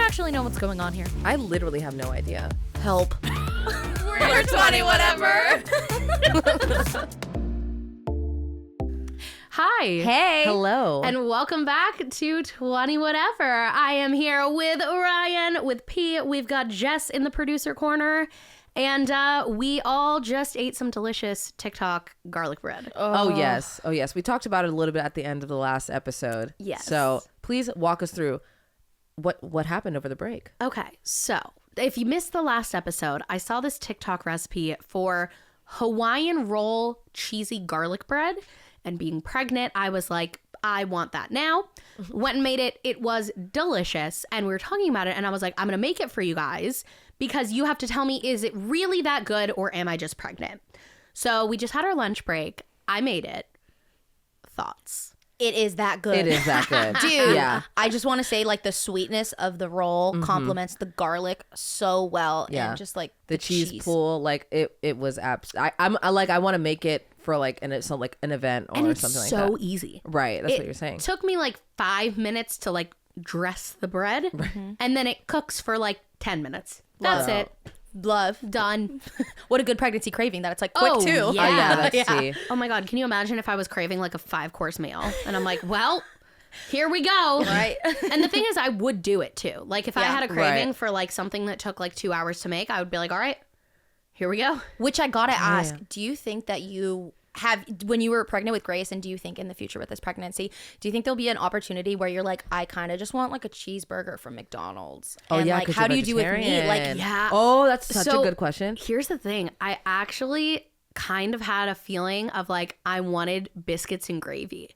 actually know what's going on here. I literally have no idea. Help. We're 20 whatever. Hi. Hey. Hello. And welcome back to 20 Whatever. I am here with Riayn, with P. We've got Jess in the producer corner. And we all just ate some delicious TikTok garlic bread. Oh, yes. Oh, yes. We talked about it a little bit at the end of the last episode. Yes. So please walk us through what happened over the break. Okay. So if you missed the last episode, I saw this TikTok recipe for Hawaiian roll cheesy garlic bread. And being pregnant, I was like, I want that now. Went and made it. It was delicious. And we were talking about it. And I was like, I'm going to make it for you guys because you have to tell me, is it really that good or am I just pregnant? So we just had our lunch break. I made it. Thoughts? It is that good. It is that good. Dude, Yeah. I just want to say like the sweetness of the roll complements the garlic so well. Yeah. And just like The cheese pool, like it was I want to make it for like an event or And it's something like that. so easy. Right, that's what you're saying. It took me like 5 minutes to like dress the bread. And then it cooks for like 10 minutes. That's Wow. it. love. Done. What a good pregnancy craving that it's like quick too. Yeah. Oh, yeah, that's tea. Oh my God. Can you imagine if I was craving like a 5-course meal and I'm like, well, here we go. Right. And the thing is, I would do it too. Like if I had a craving Right. for like something that took like 2 hours to make, I would be like, all right, here we go. Which I gotta ask, do you think that you have, when you were pregnant with Grace, and do you think in the future with this pregnancy, do you think there'll be an opportunity where you're like, I kind of just want like a cheeseburger from McDonald's? Oh, and yeah, like 'cause how you're do you do with meat? Like, vegetarian. Yeah. Oh, that's such So, a good question. Here's the thing. I actually kind of had a feeling of like I wanted biscuits and gravy.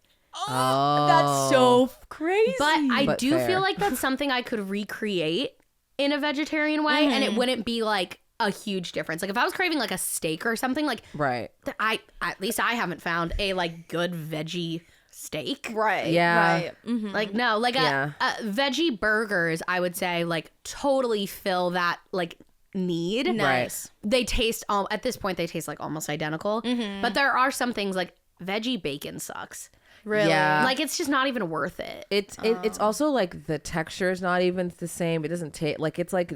Oh, that's so crazy. But I But do fair. feel like that's something I could recreate in a vegetarian way and it wouldn't be like a huge difference. Like if I was craving like a steak or something, like right. at least I haven't found a like good veggie steak. right. Yeah. Right. Mhm. Like no, like Yeah. a veggie burgers, I would say like totally fill that like need. Nice. They taste at this point they taste like almost identical. But there are some things like veggie bacon sucks. Really? Yeah. Like it's just not even worth it. It's also like the texture is not even the same. It doesn't taste like it's like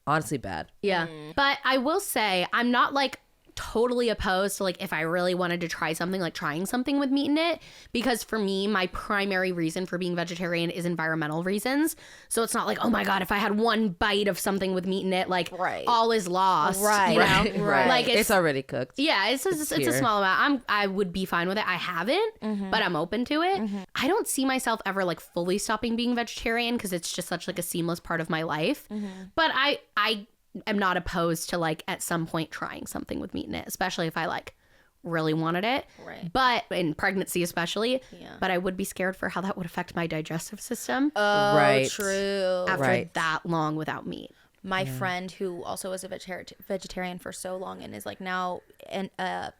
honestly bad. Yeah. But I will say I'm not like totally opposed to like if I really wanted to try something, like trying something with meat in it, because for me my primary reason for being vegetarian is environmental reasons. So it's not like, oh my God, if I had one bite of something with meat in it, like Right. all is lost. Right. You know? Right. Right. Like It's already cooked. Yeah, it's a here. small amount. I would be fine with it. I haven't, but I'm open to it. I don't see myself ever like fully stopping being vegetarian because it's just such like a seamless part of my life. But I am not opposed to like at some point trying something with meat in it, especially if I like really wanted it. Right. But in pregnancy especially. Yeah. But I would be scared for how that would affect my digestive system Oh, Right. true. after right. that long without meat. My friend who also was a vegetarian for so long and is like now and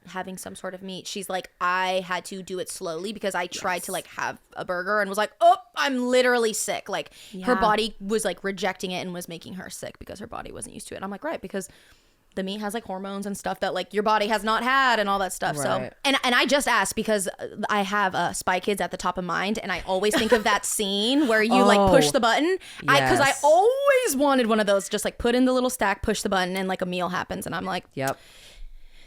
having some sort of meat, she's like, I had to do it slowly because I tried to like have a burger and was like, oh, I'm literally sick. Like her Yeah. body was like rejecting it and was making her sick because her body wasn't used to it. And I'm like, right, because the meat has like hormones and stuff that like your body has not had and all that stuff. So Right. and I just asked because I have Spy Kids at the top of mind and I always think of that scene where you like push Oh, the button. Because I yes. always wanted one of those, just like put in the little stack, push the button, and like a meal happens. And I'm like, Yep.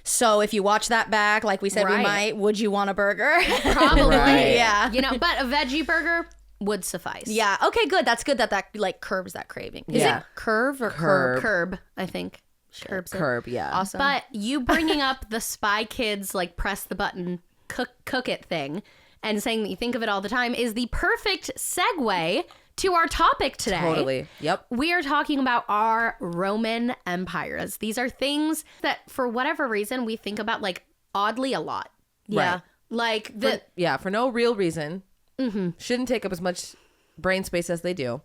so if you watch that back, like we said we Right. might, would you want a burger? Probably. Right. Yeah. You know, but a veggie burger would suffice. Yeah. Okay, good. That's good that like curbs that craving. Is Yeah. it curve or Curb. Curb, I think. Curbs it. Curb, yeah. Awesome. But you bringing up the Spy Kids like press the button, cook it thing, and saying that you think of it all the time is the perfect segue to our topic today. Totally. Yep. We are talking about our Roman empires. These are things that, for whatever reason, we think about like oddly a lot. yeah. Right. Like the For no real reason. Shouldn't take up as much brain space as they do.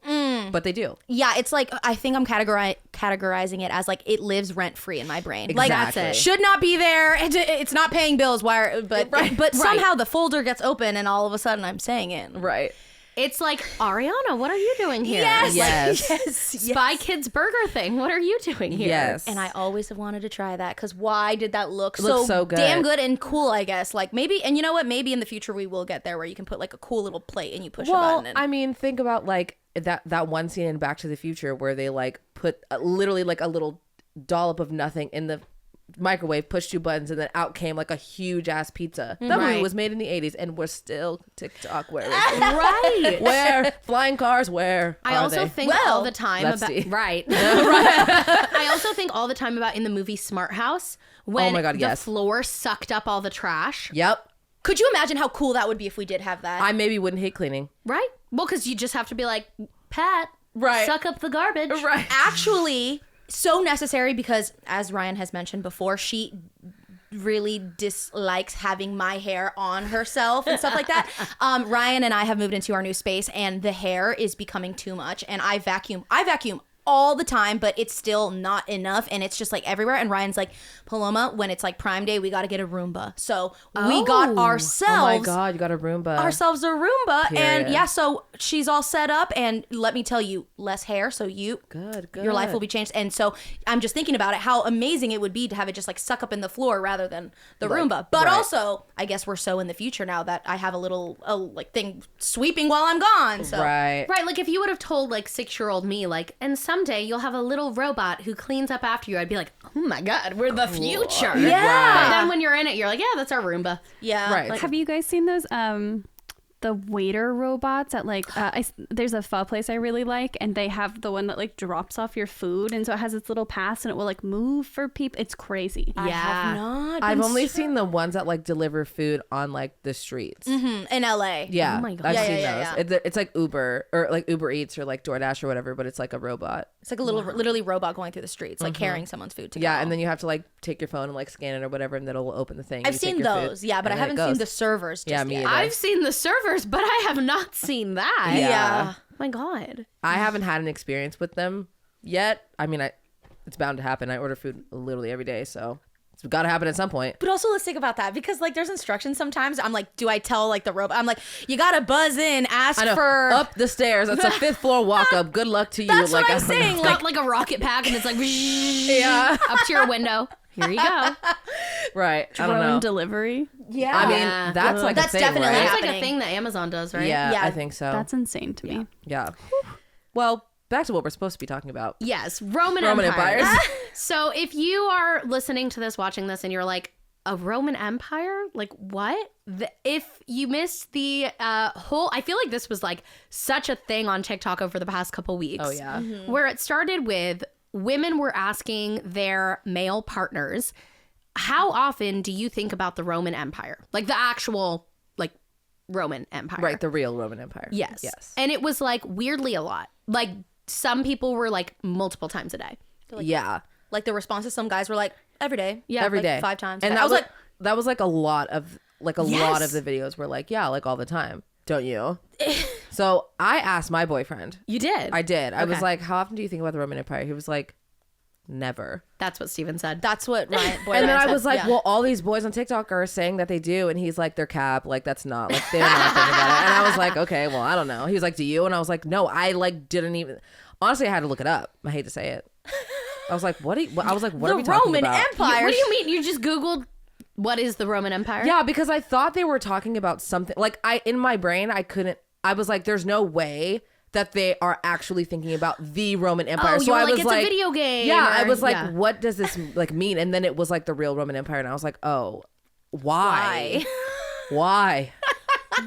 But they do. Yeah, it's like I think I'm categorizing it as like it lives rent free in my brain. Like Exactly. That's it. should not be there. It's not paying bills. But Right. somehow the folder gets open and all of a sudden I'm saying it. Right. It's like, Ariana, what are you doing here? Yes. Yes. Yes. Spy Kids burger thing. What are you doing here? Yes. And I always have wanted to try that because why did that look Looks so good. damn good and cool, I guess. Like maybe, and you know what? Maybe in the future we will get there where you can put like a cool little plate and you push a Well, button. And, I mean, think about like that one scene in Back to the Future where they like put literally like a little dollop of nothing in the microwave, push 2 buttons, and then out came like a huge ass pizza. That movie was made in the 80s and we're still TikTok. Where is it? Right. Where? Flying cars, where I are also they? think all the time Let's about see. right. I also think all the time about in the movie Smart House when my God, the yes. floor sucked up all the trash. Yep. Could you imagine how cool that would be if we did have that? I maybe wouldn't hate cleaning. Right. Well, because you just have to be like, Pat, Right. suck up the garbage. Right. Actually, so necessary because, as Riayn has mentioned before, she really dislikes having my hair on herself and stuff like that. Riayn and I have moved into our new space, and the hair is becoming too much. And I vacuum all the time, but it's still not enough, and it's just like everywhere. And Ryan's like, Paloma, when it's like Prime Day, we got to get a Roomba. So we got ourselves. Oh my God, you got a Roomba. Ourselves a Roomba. Period. And yeah, so she's all set up, and let me tell you, less hair, so Good. your life will be changed. And so I'm just thinking about it, how amazing it would be to have it just like suck up in the floor rather than the Roomba. But also, I guess we're so in the future now that I have a little like thing sweeping while I'm gone. So Right. Right, like if you would have told like 6-year-old me, like, and someday you'll have a little robot who cleans up after you, I'd be like, oh my God, we're the future. Yeah. But then when you're in it, you're like, yeah, that's our Roomba. yeah. Right. Like, Have you guys seen those the waiter robots at like there's a pho place I really like, and they have the one that like drops off your food, and so it has its little pass and it will like move for people. It's crazy. I have not. I've been only seen the ones that like deliver food on like the streets. in LA. Yeah. Oh my God. I've Yeah, seen yeah, those. It's like Uber or like Uber Eats or like DoorDash or whatever, but it's like a robot. It's like a little, literally robot going through the streets, like carrying someone's food to Yeah, go. and then you have to like take your phone and like scan it or whatever, and that'll open the thing. I've You take seen your food, those, yeah, but I and then it haven't seen goes. the servers just Yeah, me yet. either. I've seen the servers, but I have not seen that. Yeah. My God. I haven't had an experience with them yet. I mean, it's bound to happen. I order food literally every day, so it's got to happen at some point. But also, let's think about that, because like there's instructions sometimes. I'm like, do I tell like the robot? I'm like, you gotta buzz in, ask I know. for Up the stairs. It's a 5th floor walk up. Good luck to you. That's like what I'm I don't know. saying. It's got like a rocket pack and it's like, Yeah. up to your window. Here you go. Right. I don't Drone know. delivery. Yeah. I mean, Yeah. that's like That's a thing, definitely right? It's like a happening. thing that Amazon does, right? Yeah, Yeah. I think so. That's insane to me. Yeah. Well, back to what we're supposed to be talking about. Yes, Roman Empires. Empires. So if you are listening to this, watching this, and you're like, a Roman Empire? Like what? If you missed the whole, I feel like this was like such a thing on TikTok over the past couple weeks. Oh, yeah. Where it started with women were asking their male partners, how often do you think about the Roman Empire? Like the actual, like, Roman Empire. Right, the real Roman Empire. Yes. Yes. And it was like weirdly a lot. Like some people were like multiple times a day. Yeah. Like the responses, some guys were like, every day. Yeah, Every like day. 5 times. And I that was like, that was like a lot of lot Yes. of the videos were like, yeah, like all the time. Don't you? So I asked my boyfriend. You did. I did. I was Okay. like, how often do you think about the Roman Empire? He was like, never. That's what Steven said. that's what Riayn. And then I said. was like, Yeah. well, all these boys on TikTok are saying that they do. And he's like, they're cap. Like, that's not, like, they're not thinking about it. And I was like, okay, well, I don't know. He was like, do you? And I was like, no, I like didn't even, honestly, I had to look it up. I hate to say it. I was like, what are the we talking Roman about? Empire. What do you mean? You just Googled what is the Roman Empire? Yeah, because I thought they were talking about something, like in my brain, I was like, there's no way that they are actually thinking about the Roman Empire. Oh, So you were I like, was it's a video game. Yeah, I or- was like, yeah. what does this like mean? And then it was like the real Roman Empire, and I was like, oh, why? Why?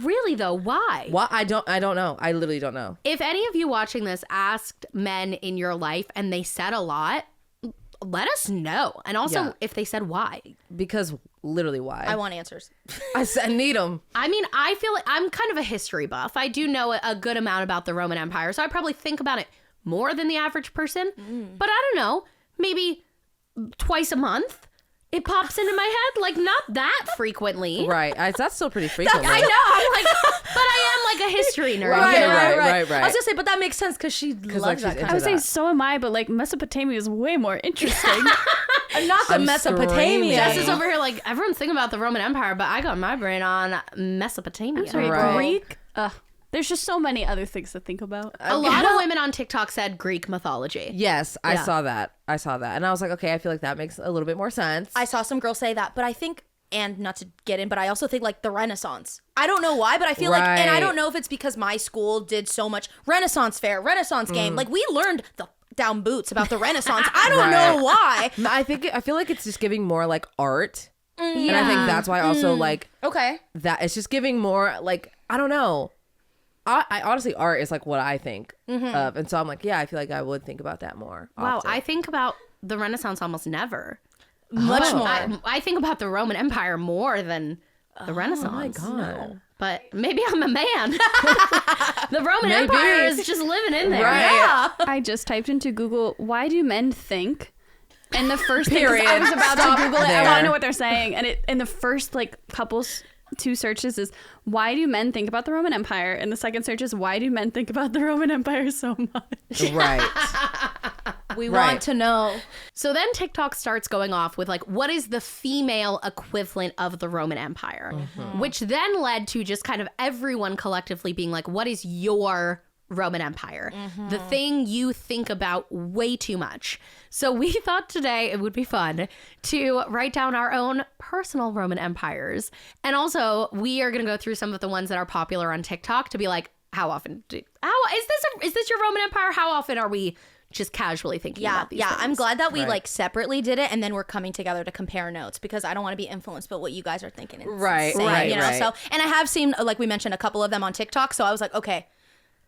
Really though, why? Why? I don't know. I literally don't know. If any of you watching this asked men in your life and they said a lot, let us know. And also Yeah. if they said why. Because literally, why? I want answers. I need them. I mean, I feel like I'm kind of a history buff. I do know a good amount about the Roman Empire, so I probably think about it more than the average person. But I don't know, maybe twice a month it pops into my head, like not that frequently. Right. That's still pretty frequently. I know. I'm like, but I am like a history nerd. Right, you know? right. I was gonna say, but that makes sense because she like, loves she's that into kind I would of say that. so am I, but like Mesopotamia is way more interesting. not the I'm Mesopotamia. screaming. Jess is over here like everyone's thinking about the Roman Empire, but I got my brain on Mesopotamia. Sorry, Right. Greek. There's just so many other things to think about. A lot of women on TikTok said Greek mythology. Yes, I Yeah. saw that. And I was like, okay, I feel like that makes a little bit more sense. I saw some girls say that, but I think and not to get in, but I also think like the Renaissance. I don't know why, but I feel like, and I don't know if it's because my school did so much Renaissance fair, Renaissance game. Like we learned the down boots about the Renaissance. I don't know why. I feel like it's just giving more like art. And I think that's why also like that it's just giving more like I don't know. I honestly art is like what I think of, and so I'm like I feel like I would think about that more. Wow, often. I think about the Renaissance almost never. Much more. I think about the Roman Empire more than the Renaissance. Oh my god! No. But maybe I'm a man. The Roman Empire is just living in there. Right. Yeah. I just typed into Google, why do men think? And the first thing, 'cause Period. I was about to Google it. I there. want to know what they're saying. And the first like two searches is, why do men think about the Roman Empire? And the second search is, why do men think about the Roman Empire so much? Right. We want to know. So then TikTok starts going off with like, what is the female equivalent of the Roman Empire? Which then led to just kind of everyone collectively being like, what is your Roman Empire? The thing you think about way too much. So we thought today it would be fun to write down our own personal Roman empires. And also we are going to go through some of the ones that are popular on TikTok to be like, is this your Roman Empire? How often are we just casually thinking about these things? I'm glad that we like separately did it, and then we're coming together to compare notes, because I don't want to be influenced by what you guys are thinking. And Right, saying, right, you know? right. So, and I have seen, like we mentioned, a couple of them on TikTok. So I was like, okay,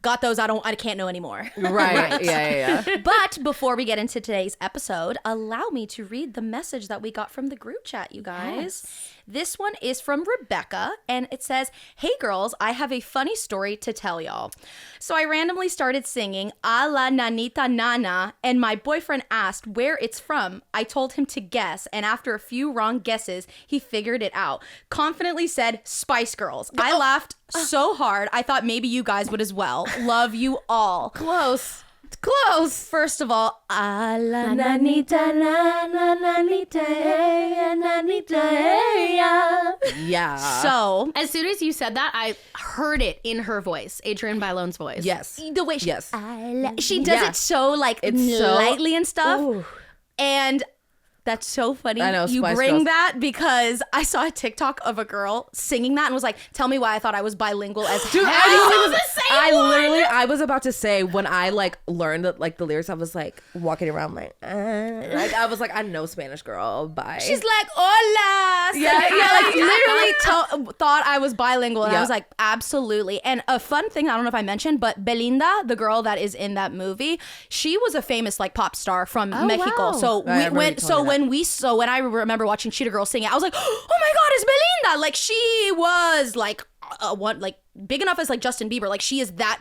got those. I can't know anymore. Right. Yeah. But before we get into today's episode, allow me to read the message that we got from the group chat, you guys. This one is from Rebecca, and it says, "Hey girls, I have a funny story to tell y'all. So I randomly started singing A la Nanita Nana, and my boyfriend asked where it's from. I told him to guess, and after a few wrong guesses, he figured it out. Confidently said Spice Girls. I laughed so hard, I thought maybe you guys would as well. Love you all." Close. It's close. First of all, a la nanita na na nanita hey, nanita hey, ya. Yeah. So As soon as you said that, I heard it in her voice, Adrienne Bailone's voice. yes. the way she, Yes. she does Yeah. it so like It's so- lightly and stuff. Ooh. And that's so funny. I know, you Spice bring Girls. that because I saw a TikTok of a girl singing that and was like, "Tell me why I thought I was bilingual as Dude, hell." I was about to say when I like learned that like the lyrics, I was like walking around like I was like, I know Spanish girl. Bye. She's like, "Hola." Like literally thought I was bilingual, and I Yep. was like, absolutely. And a fun thing, I don't know if I mentioned, but Belinda, the girl that is in that movie, she was a famous like pop star from Mexico. wow. So I remember you told me that. when I remember watching Cheetah Girls singing, I was like, "Oh my god, it's Belinda!" Like she was like big enough as like Justin Bieber. Like she is that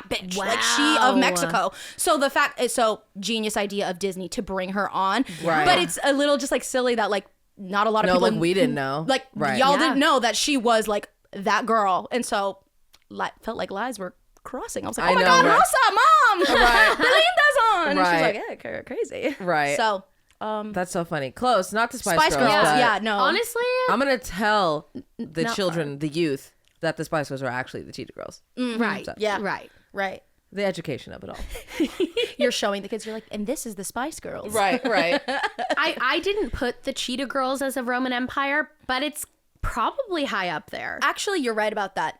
bitch. Like she of Mexico. So the fact is, so genius idea of Disney to bring her on. Right. But it's a little just like silly that like not a lot of No, people like we didn't know. like Right. y'all Yeah. didn't know that she was like that girl, and so felt like lies were crossing. I was like, I "Oh my know, god, right. Rosa, mom, Right. Belinda's on." And Right. she's like, "Yeah, crazy." Right. So That's so funny. Close. Not the Spice Spice Girls. Girls, but yeah, no, Honestly, I'm gonna tell the No. children, the youth, that the Spice Girls are actually the Cheetah Girls. right. Yeah. Right. right. The education of it all. You're showing the kids. You're like, and this is the Spice Girls. Right. I didn't put the Cheetah Girls as a Roman Empire, but it's probably high up there. Actually, you're right about that.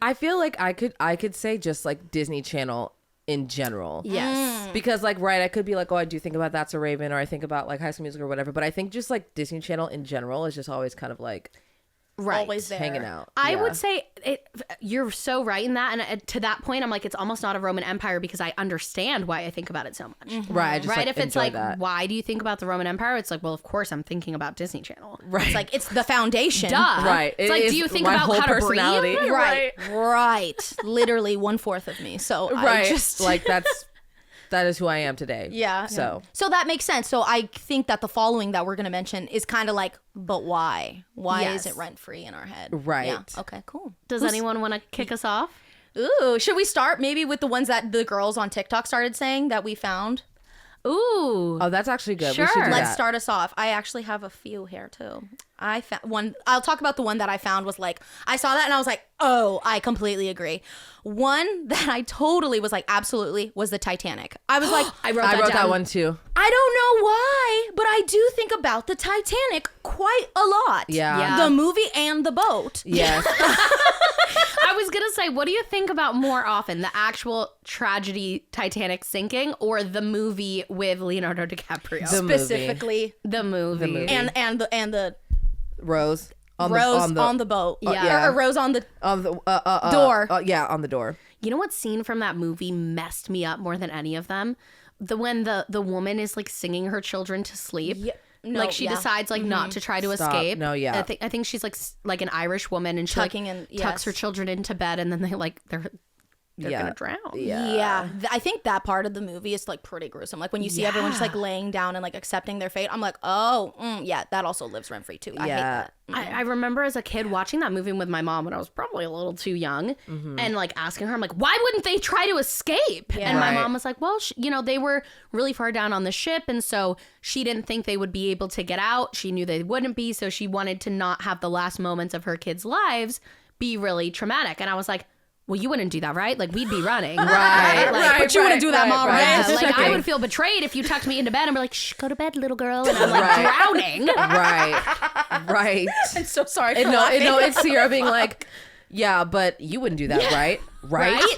I feel like I could say just like Disney Channel in general. Yes. Because like I could be like, oh, I do think about That's a Raven, or I think about like High School Musical or whatever, but I think just like Disney Channel in general is just always kind of like Right. Always there. hanging out. I Yeah. would say you're so right in that. And to that point, I'm like, it's almost not a Roman Empire because I understand why I think about it so much. Right. I just, Right. like, If it's enjoy like, that. why do you think about the Roman Empire? It's like, well, of course I'm thinking about Disney Channel. Right. It's like it's the foundation. Duh. Right. It's It like, is do you think my about whole how to personality. breathe? Right. Literally 1/4 of me. So I Right. just Like that is who I am today. Yeah. So So that makes sense. So I think that the following that we're going to mention is kind of like, but why? Why Yes. is it rent free in our head? Right. Yeah. Okay, cool. Does anyone want to kick us off? Ooh, should we start maybe with the ones that the girls on TikTok started saying that we found? Ooh. Oh, that's actually good. We Sure. should do Let's that. start us off. I actually have a few here too. I found one. I'll talk about the one that I found was like, I saw that and I was like, oh, I completely agree. One that I totally was like, absolutely, was the Titanic. I was like, I wrote that one too. I don't know why, but I do think about the Titanic quite a lot. Yeah. The movie and the boat. Yes. I was going to say, what do you think about more often? The actual tragedy Titanic sinking or the movie with Leonardo DiCaprio? The movie. Specifically, The movie. and the Rose. Rose on the boat. Yeah. Or Rose on the Door. door. Yeah, on the door. You know what scene from that movie messed me up more than any of them? When the woman is like singing her children to sleep. Yeah. No, Like she decides like not to try to Stop. escape. No, yeah. I think she's like an Irish woman and she like, Tucking in- tucks her yes. children into bed and then they're Yeah. gonna drown. Yeah. I think that part of the movie is like pretty gruesome. Like when you see everyone just like laying down and like accepting their fate, I'm like, oh, yeah, that also lives rent free too. I hate Yeah. that. I remember as a kid watching that movie with my mom when I was probably a little too young and like asking her, I'm like, why wouldn't they try to escape? And my Right. mom was like, well, they were really far down on the ship. And so she didn't think they would be able to get out. She knew they wouldn't be. So she wanted to not have the last moments of her kids' lives be really traumatic. And I was like, well, you wouldn't do that, right? Like, we'd be running. Right. Like, but you wouldn't do that, Mom, right? Yeah, Just like, I checking. would feel betrayed if you tucked me into bed and be like, shh, go to bed, little girl. And I'm like drowning. Right. I'm so sorry for No, laughing. it's Sierra being like, yeah, but you wouldn't do that, right? Right?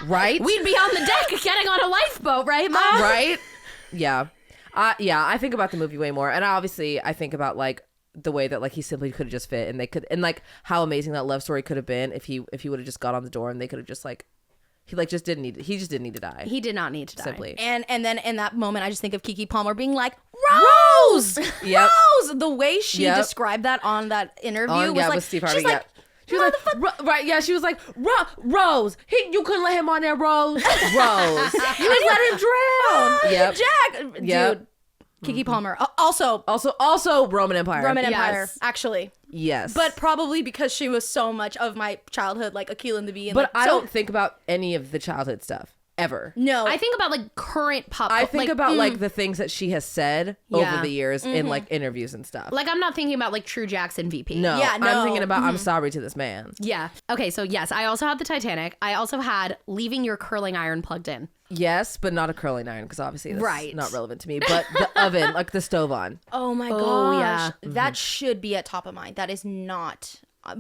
Right? We'd be on the deck getting on a lifeboat, right, Mom? Right? Yeah. I think about the movie way more. And I think about like the way that like he simply could have just fit and they could, and like how amazing that love story could have been if he would have just got on the door and they could have just like, he just didn't need to die. He did not need to die. Simply. And then in that moment, I just think of Keke Palmer being like, Rose! Yep. Rose! The way she Yep. described that on that interview was like, with Steve Harvey. she's like, She was like, right, yeah, she was like, Rose, you couldn't let him on there, Rose. Rose. You just let him drown. Yep. Jack! Yep. Dude. Keke Palmer. Also, Also Roman Empire. Roman Yes. Empire, actually. Yes. But probably because she was so much of my childhood, like Akilah and the Bee. And But like, I so- don't think about any of the childhood stuff ever. No. I think about like current pop. I think like, about like the things that she has said Yeah. over the years in like interviews and stuff. Like I'm not thinking about like True Jackson VP. No, Yeah, no. I'm thinking about I'm sorry to this man. Yeah. Okay. So yes, I also had the Titanic. I also had leaving your curling iron plugged in. Yes, but not a curling iron because obviously that's Right. not relevant to me. But the oven, like the stove on. Oh my Oh, gosh. yeah. That should be at top of mind. That is not.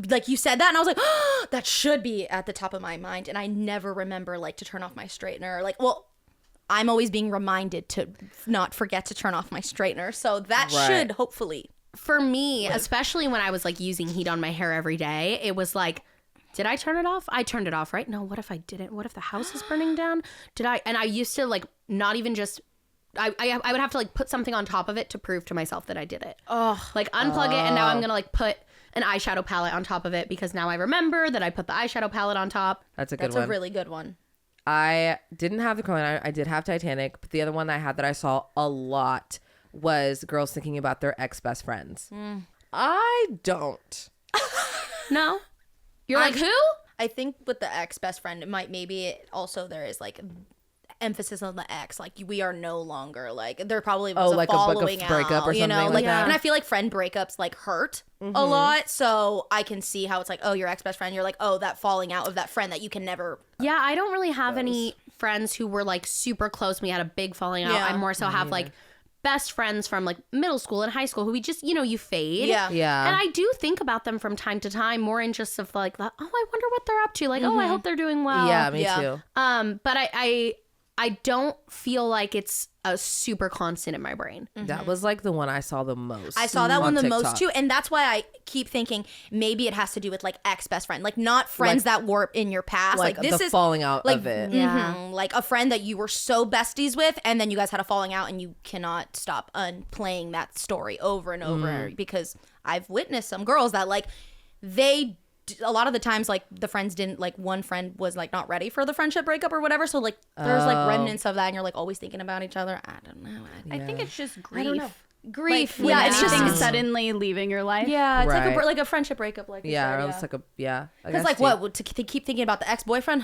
Like you said that and I was like, oh, that should be at the top of my mind. And I never remember like to turn off my straightener. Like, well, I'm always being reminded to not forget to turn off my straightener. So that Right. should hopefully. For me, especially when I was like using heat on my hair every day, it was like, did I turn it off? I turned it off, right? No, what if I didn't? What if the house is burning down? Did I? And I used to like not even just, I would have to like put something on top of it to prove to myself that I did it. Oh, Like unplug it and now I'm going to like put an eyeshadow palette on top of it because now I remember that I put the eyeshadow palette on top. That's a good that's one. a really good one. I didn't have the curling iron. I did have Titanic, but the other one I had that I saw a lot was girls thinking about their ex-best friends. I don't. No? You're like, who? I think with the ex best friend, it might also there is like emphasis on the ex. Like we are no longer like there probably was like a following breakup out, or you know, something like like that. and I feel like friend breakups like hurt a lot. So I can see how it's like, oh, your ex best friend. You're like, oh, that falling out of that friend that you can never. Yeah, I don't really have any friends who were like super close. We had a big falling out. Yeah. I more so have like best friends from like middle school and high school who we just, you fade. Yeah. Yeah. And I do think about them from time to time more in just of like, oh, I wonder what they're up to. Like, oh, I hope they're doing well. Yeah, me Yeah. too. But I don't feel like it's a super constant in my brain. That was like the one I saw the most. I saw that one the most TikTok. too, and that's why I keep thinking maybe it has to do with like ex best friend, like not friends that were in your past. Like, Like this the is falling out like of it. like a friend that you were so besties with, and then you guys had a falling out, and you cannot stop playing that story over and over because I've witnessed some girls that like a lot of the times like the friends didn't like one friend was like not ready for the friendship breakup or whatever, so like there's like remnants of that, and you're like always thinking about each other. I don't know. I think it's just grief. I don't know. Grief. Yeah, when it's just anything suddenly leaving your life. Yeah, it's Right. like a friendship breakup, like you Yeah, said, or it's like a I It's guess like too. what to keep thinking about the ex boyfriend,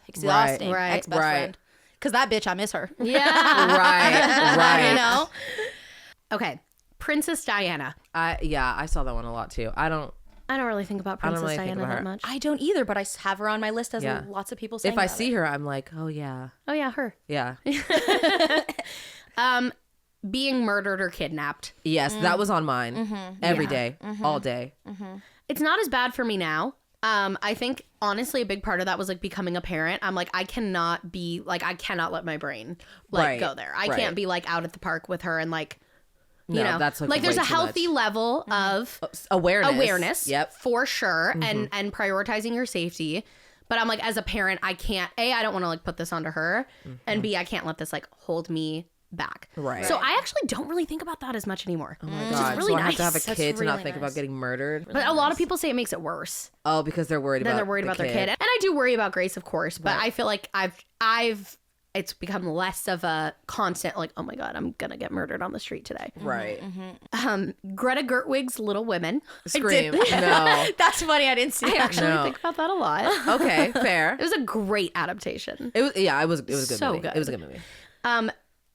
exhausting. Right. Ex best Right. friend. Because that bitch, I miss her. Yeah. Right. You know? Okay. Princess Diana. I saw that one a lot too. I don't really think about Princess really think Diana about that her. much. I don't either, but I have her on my list as Yeah. lots of people saying if I about see it. her, I'm like, oh yeah. Oh yeah, her. Yeah. Being murdered or kidnapped. Yes, that was on mine. Every day, all day. It's not as bad for me now. I think honestly a big part of that was like becoming a parent. I'm like I cannot let my brain Right. go there. I Right. can't be like out at the park with her and like you No, know that's, like, like there's way a too healthy much. level of Awareness. Yep. for sure and prioritizing your safety. But I'm like as a parent I can't I don't want to like put this onto her and B I can't let this like hold me back. Right. So I actually don't really think about that as much anymore. Oh my God. really so I have to have a nice. That's kid to not really think nice. about getting murdered. But a lot of people say it makes it worse. Oh, because they're worried Then about they're worried the about their kid. And I do worry about Grace, of course, but Right. I feel like I've it's become less of a constant like, oh my God, I'm gonna get murdered on the street today. Right. Greta Gerwig's Little Women. Scream. No. That's funny. I didn't see I that. actually No. think about that a lot. Okay, fair. It was a great adaptation. It was a good So movie. good. It was a good movie.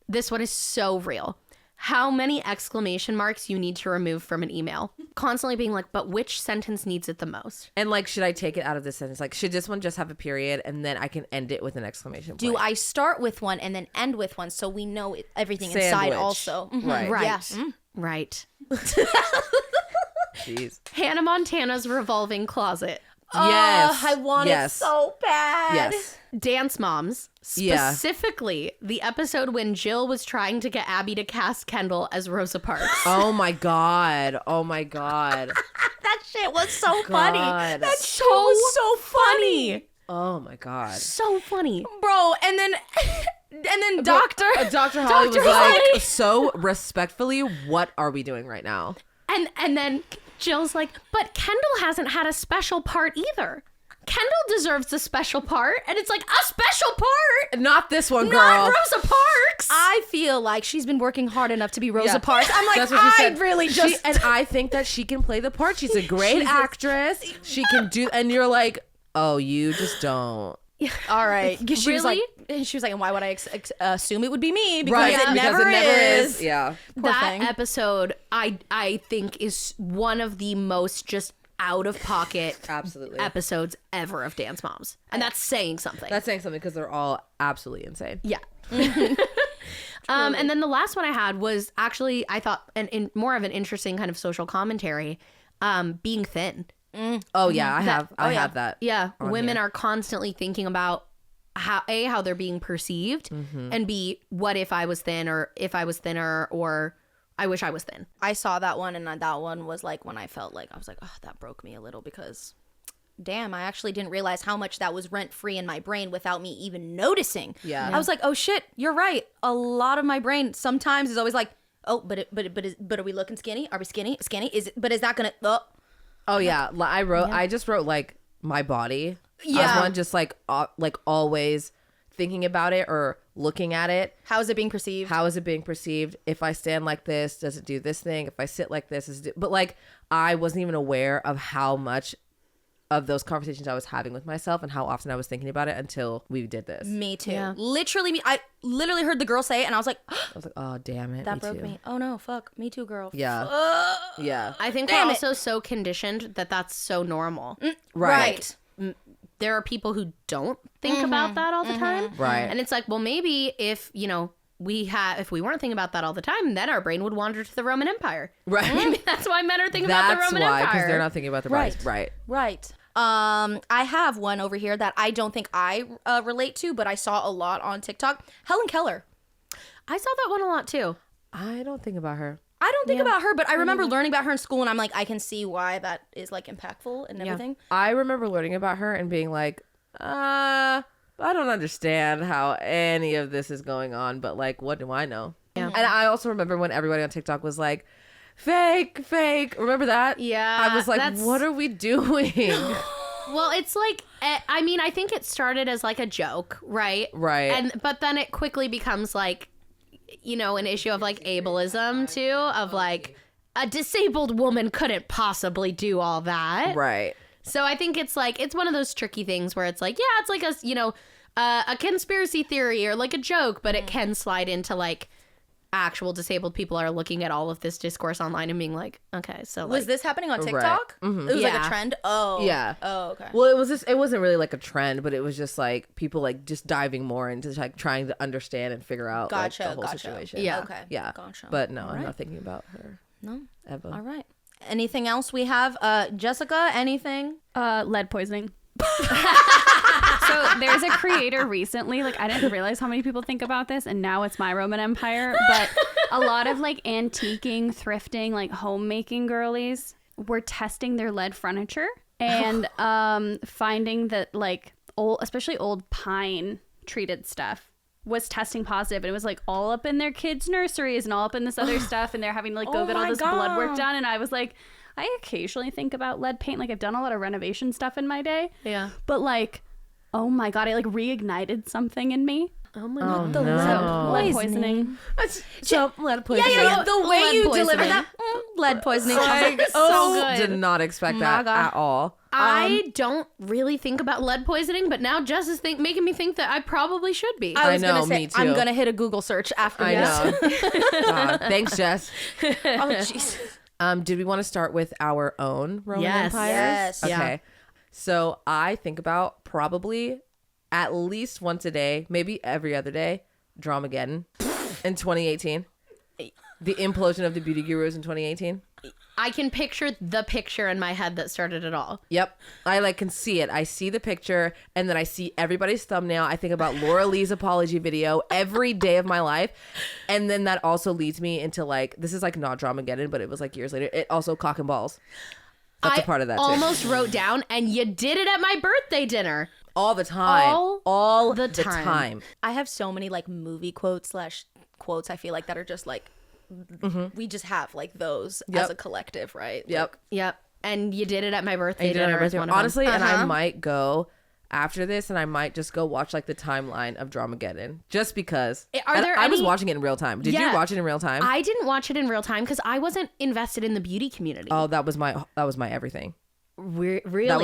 This one is so real. How many exclamation marks you need to remove from an email? Constantly being like, but which sentence needs it the most? And like, should I take it out of this sentence? Like, should this one just have a period and then I can end it with an exclamation point? Do I start with one and then end with one so we know everything inside Sandwich. also? Right. Right. Yeah. Right. Jeez. Hannah Montana's revolving closet. Yes. I want it Yes. so bad. Yes. Dance Moms. Yeah. Specifically, the episode when Jill was trying to get Abby to cast Kendall as Rosa Parks. Oh my God. Oh my God. That shit was so funny. God. That shit was so funny. Oh my God. So funny. Bro, and then Doctor Dr. Holly was Dr. like, Holly. so respectfully, what are we doing right now? And then Jill's like, but Kendall hasn't had a special part either. Kendall deserves a special part. And it's like, a special part? Not this one, girl. Not Rosa Parks. I feel like she's been working hard enough to be Rosa Yeah. Parks. I'm like, That's what she said. really just And I think that she can play the part. She's a great actress. She can do, and you're like, oh, you just don't. all right. She was like, Really? and why would I assume it would be me? Because Right. it never is. Yeah. Poor That thing. episode, I think, is one of the most just out of pocket Absolutely. episodes ever of Dance Moms. And that's saying something. That's saying something because they're all absolutely insane. Yeah. And then the last one I had was actually, I thought, in more of an interesting kind of social commentary, being thin. Oh yeah, I have that. Yeah. on Women here. are constantly thinking about how they're being perceived, and B, what if I was thin, or if I was thinner, or I wish I was thin. I saw that one, and that one was like when I felt like I was like, oh, that broke me a little because, damn, I actually didn't realize how much that was rent free in my brain without me even noticing. Yeah. I was like, oh shit, you're right. A lot of my brain sometimes is always like, oh, but are we looking skinny? Are we skinny? Is that gonna? Oh yeah, I just wrote like my body. Yeah. as one, just like always thinking about it or looking at it. How is it being perceived? How is it being perceived? If I stand like this, does it do this thing? If I sit like this, but like I wasn't even aware of how much of those conversations I was having with myself and how often I was thinking about it until we did this. Me too. Yeah. Literally, I literally heard the girl say it, and I was like, I was like, oh damn it, that me broke too. me. Oh no, fuck, me too, girl. Yeah, yeah, I think Damn we're it. also so conditioned that that's so normal. right. There are people who don't think about that all the time. Right. And it's like, well, maybe if, if we weren't thinking about that all the time, then our brain would wander to the Roman Empire. Right. Maybe that's why men are thinking about the That's Roman why, Empire. because they're not thinking about the Right. right. Right. I have one over here that I don't think I relate to, but I saw a lot on TikTok. Helen Keller. I saw that one a lot too. I don't think about her. I don't think about her, but I remember learning about her in school, and I'm like, I can see why that is like impactful and everything. I remember learning about her and being like, I don't understand how any of this is going on, but like, what do I know? Yeah. And I also remember when everybody on TikTok was like, fake. Remember that? Yeah, I was like, that's- what are we doing? Well, it's like, I think it started as like a joke, right? Right. But then it quickly becomes like, an issue of like ableism too, of like a disabled woman couldn't possibly do all that. Right. So I think it's like, it's one of those tricky things where it's like, yeah, it's like a conspiracy theory or like a joke, but it can slide into like actual disabled people are looking at all of this discourse online and being like, okay, so Was like, this happening on Right. TikTok? Mhm. It was like Yeah. a trend? Oh. Yeah. Oh, okay. Well, it wasn't really like a trend, but it was just like people like just diving more into like trying to understand and figure out like, Gotcha. the whole Gotcha. situation. Yeah. Okay. Yeah. Gotcha. But no, I'm Alright. not thinking about her No. ever. All right. Anything else we have? Jessica, anything? Lead poisoning. So there's a creator recently, like I didn't realize how many people think about this, and now it's my Roman Empire, but a lot of like antiquing, thrifting, like homemaking girlies were testing their lead furniture and finding that like old, especially old pine treated stuff was testing positive, and it was like all up in their kids' nurseries and all up in this other stuff, and they're having to like go Oh get all my this blood work God. done. And I was like, I occasionally think about lead paint, like I've done a lot of renovation stuff in my day, yeah. but like, oh my God, it like reignited something in me. Oh my Oh, god. The no. Lead poisoning. So lead Yeah, poisoning. yeah, the way Lead you poisoning. deliver that lead poisoning. Like, So good. Did not expect My that God. at all. I don't really think about lead poisoning, but now Jess is making me think that I probably should be. I was I know, gonna say, me too. I'm gonna hit a Google search after I this. know. God, thanks, Jess. Oh, jeez. Did we want to start with our own Roman Yes. empires? Yes. Okay. Yeah. So I think about probably at least once a day, maybe every other day, Dramageddon in 2018. The implosion of the beauty gurus in 2018. I can picture the picture in my head that started it all. Yep. I like can see it. I see the picture and then I see everybody's thumbnail. I think about Laura Lee's apology video every day of my life. And then that also leads me into like, this is like not Dramageddon, but it was like years later. It also cock and balls. That's a part of that too. almost wrote down, and you did it at my birthday dinner. All the time. All the the time. time. I have so many like movie quotes / quotes I feel like that are just like we just have like those Yep. as a collective, right? Yep. Yep. And you did it at my birthday I did it on dinner. my as birthday. one of them. Honestly, and Uh-huh. I might go after this and I might just go watch like the timeline of Dramageddon just because. Are And there I was any- watching it in real time. Did you Yeah. watch it in real time? I didn't watch it in real time because I wasn't invested in the beauty community. Oh, that was my Really? everything. So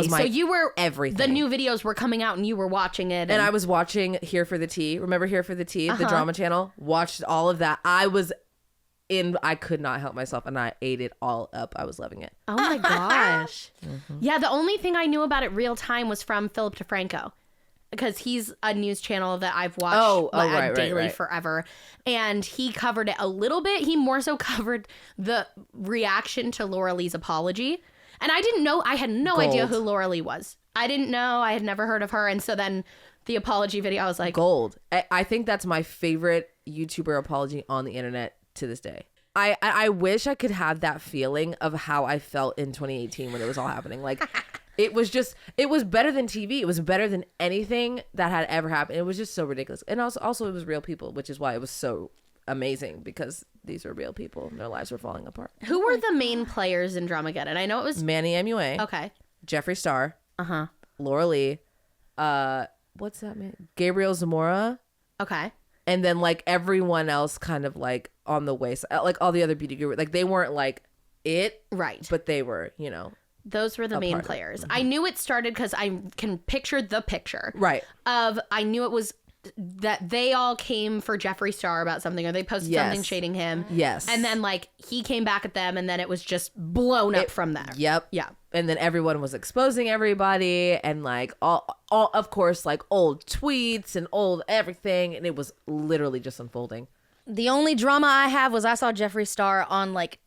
my you were everything. The new videos were coming out, and you were watching it. And I was watching Here for the Tea. Remember Here for the Tea, Uh-huh. the drama channel? Watched all of that. I could not help myself and I ate it all up. I was loving it. Oh my gosh. Mm-hmm. Yeah, the only thing I knew about it real time was from Philip DeFranco, because he's a news channel that I've watched right, daily right. forever. And he covered it a little bit. He more so covered the reaction to Laura Lee's apology. And I didn't know, I had no idea who Laura Lee was. I didn't know, I had never heard of her. And so then the apology video, I was like, Gold. I think that's my favorite YouTuber apology on the internet to this day. I wish I could have that feeling of how I felt in 2018 when it was all happening. Like it was better than TV. It was better than anything that had ever happened. It was just so ridiculous. And also it was real people, which is why it was so amazing, because these were real people and their lives were falling apart. who were the main players in Dramageddon? I know it was, Manny MUA, okay. Jeffree Star, Uh-huh. Laura Lee, what's that man? Gabriel Zamora. Okay. And then like everyone else kind of like on the way, like all the other beauty gurus, like they weren't like it, Right. but they were, Those were the main part of it. players. I knew it started because I can picture the picture. right. I knew it was that they all came for Jeffree Star about something, or they posted Yes. something shading him. Yes. And then like he came back at them, and then it was just blown up from there. Yep. Yeah. And then everyone was exposing everybody and like all of course like old tweets and old everything, and it was literally just unfolding. The only drama I have was I saw Jeffree Star on like